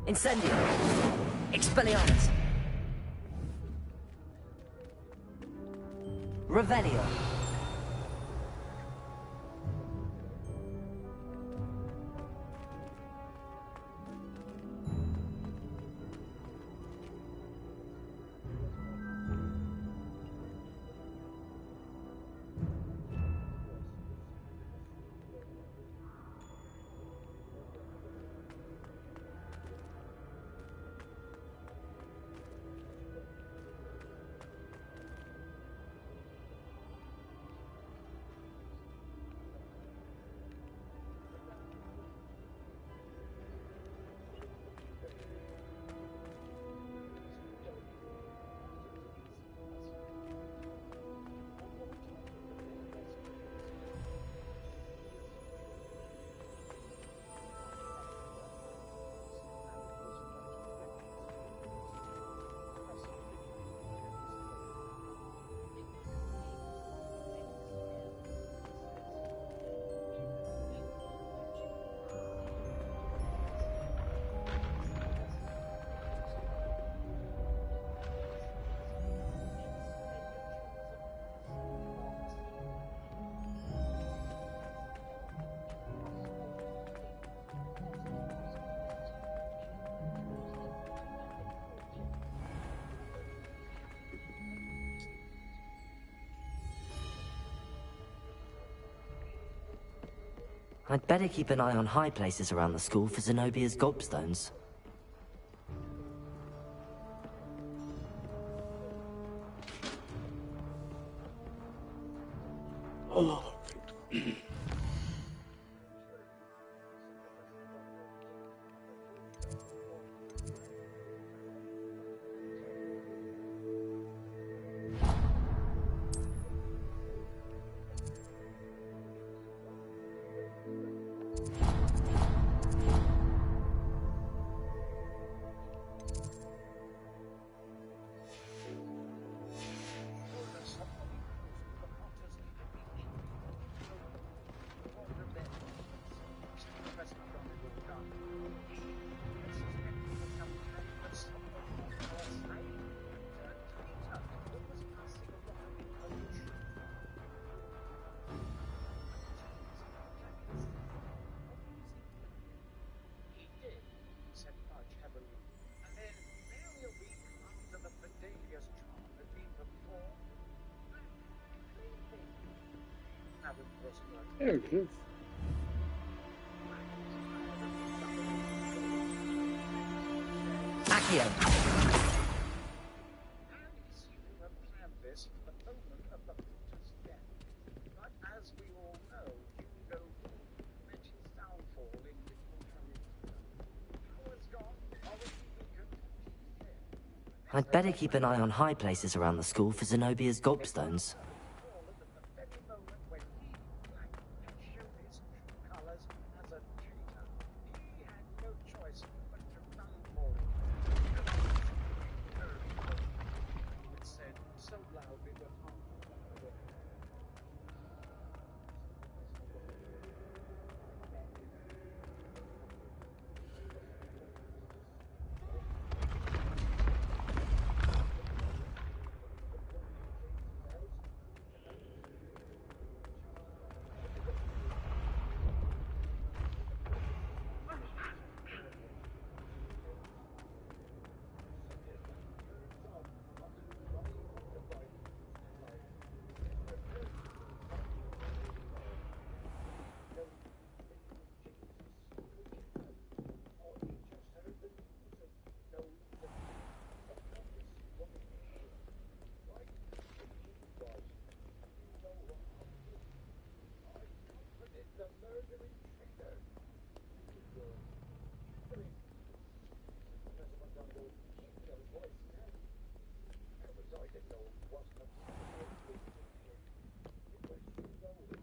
Incendio! Expelliarmus! Revelio! I'd better keep an eye on high places around the school for Zenobia's gobstones. Oh, good. Accio! I'd better keep an eye on high places around the school for Zenobia's gobstones.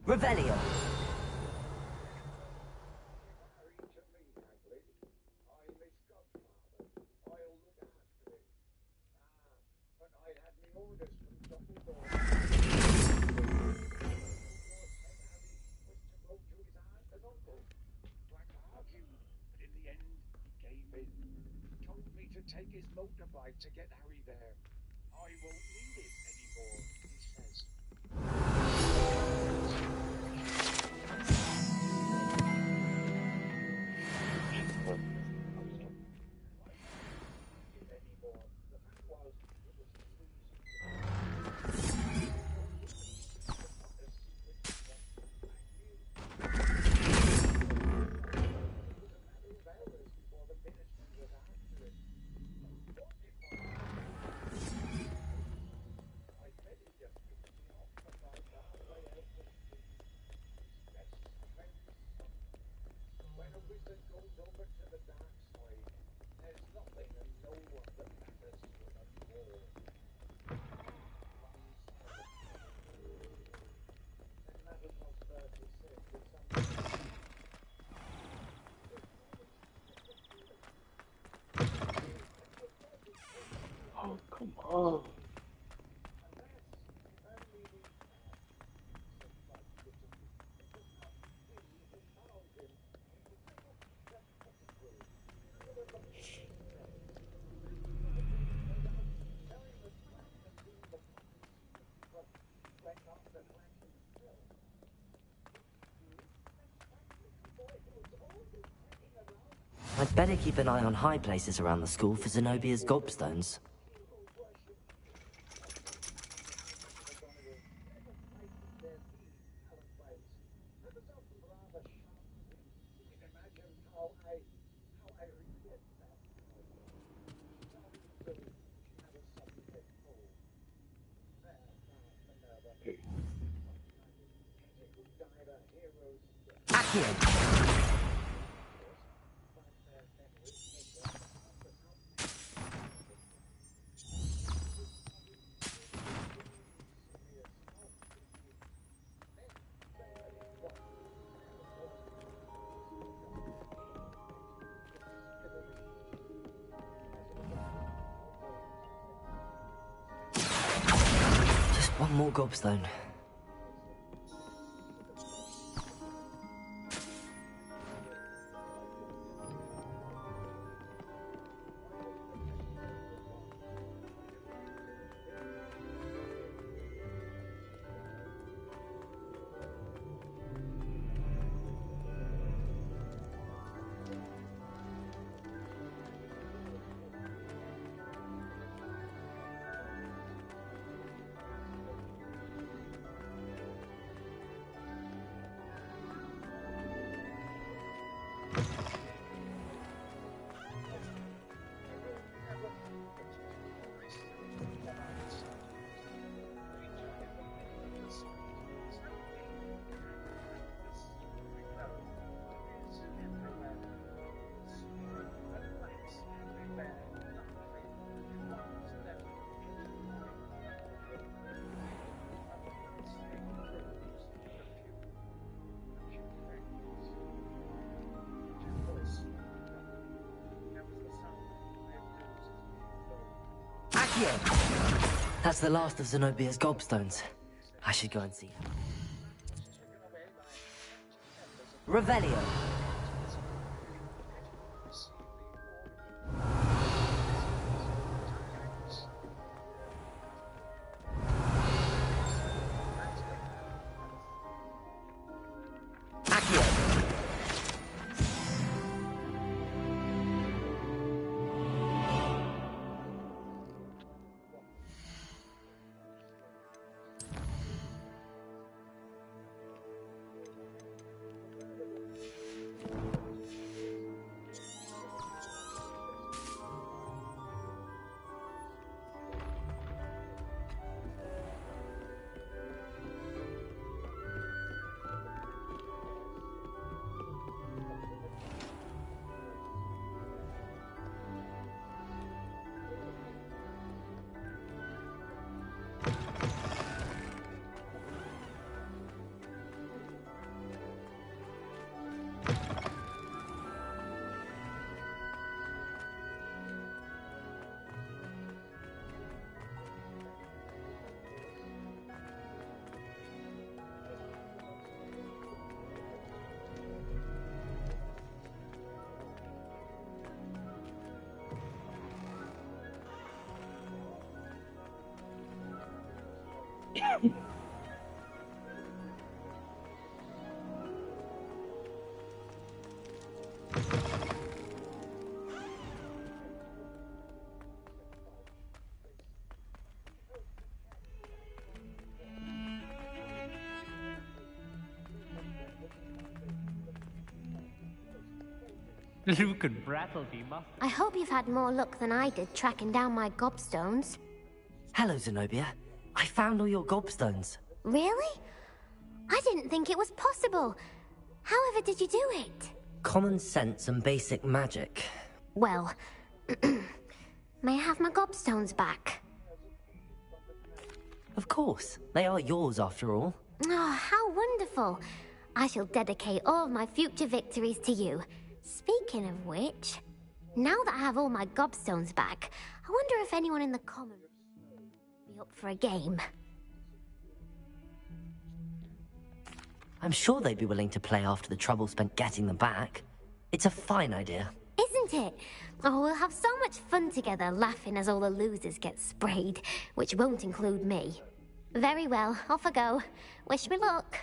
Revelio! Take his motorbike to get Harry there. I won't need it anymore, he says. Oh, come on. I'd better keep an eye on high places around the school for Zenobia's gobstones. Accio! Just one more gobstone. Accio! That's the last of Zenobia's gobstones. I should go and see her. Revelio. Luke and Brattleby must. I hope you've had more luck than I did tracking down my gobstones. Hello, Zenobia. I found all your gobstones. Really? I didn't think it was possible. However did you do it? Common sense and basic magic. Well, may I have my gobstones back? Of course. They are yours, after all. Oh, how wonderful. I shall dedicate all of my future victories to you. Speaking of which, now that I have all my gobstones back, I wonder if anyone in the common would be up for a game. I'm sure they'd be willing to play after the trouble spent getting them back. It's a fine idea. Isn't it? Oh, we'll have so much fun together laughing as all the losers get sprayed, which won't include me. Very well, off I go. Wish me luck.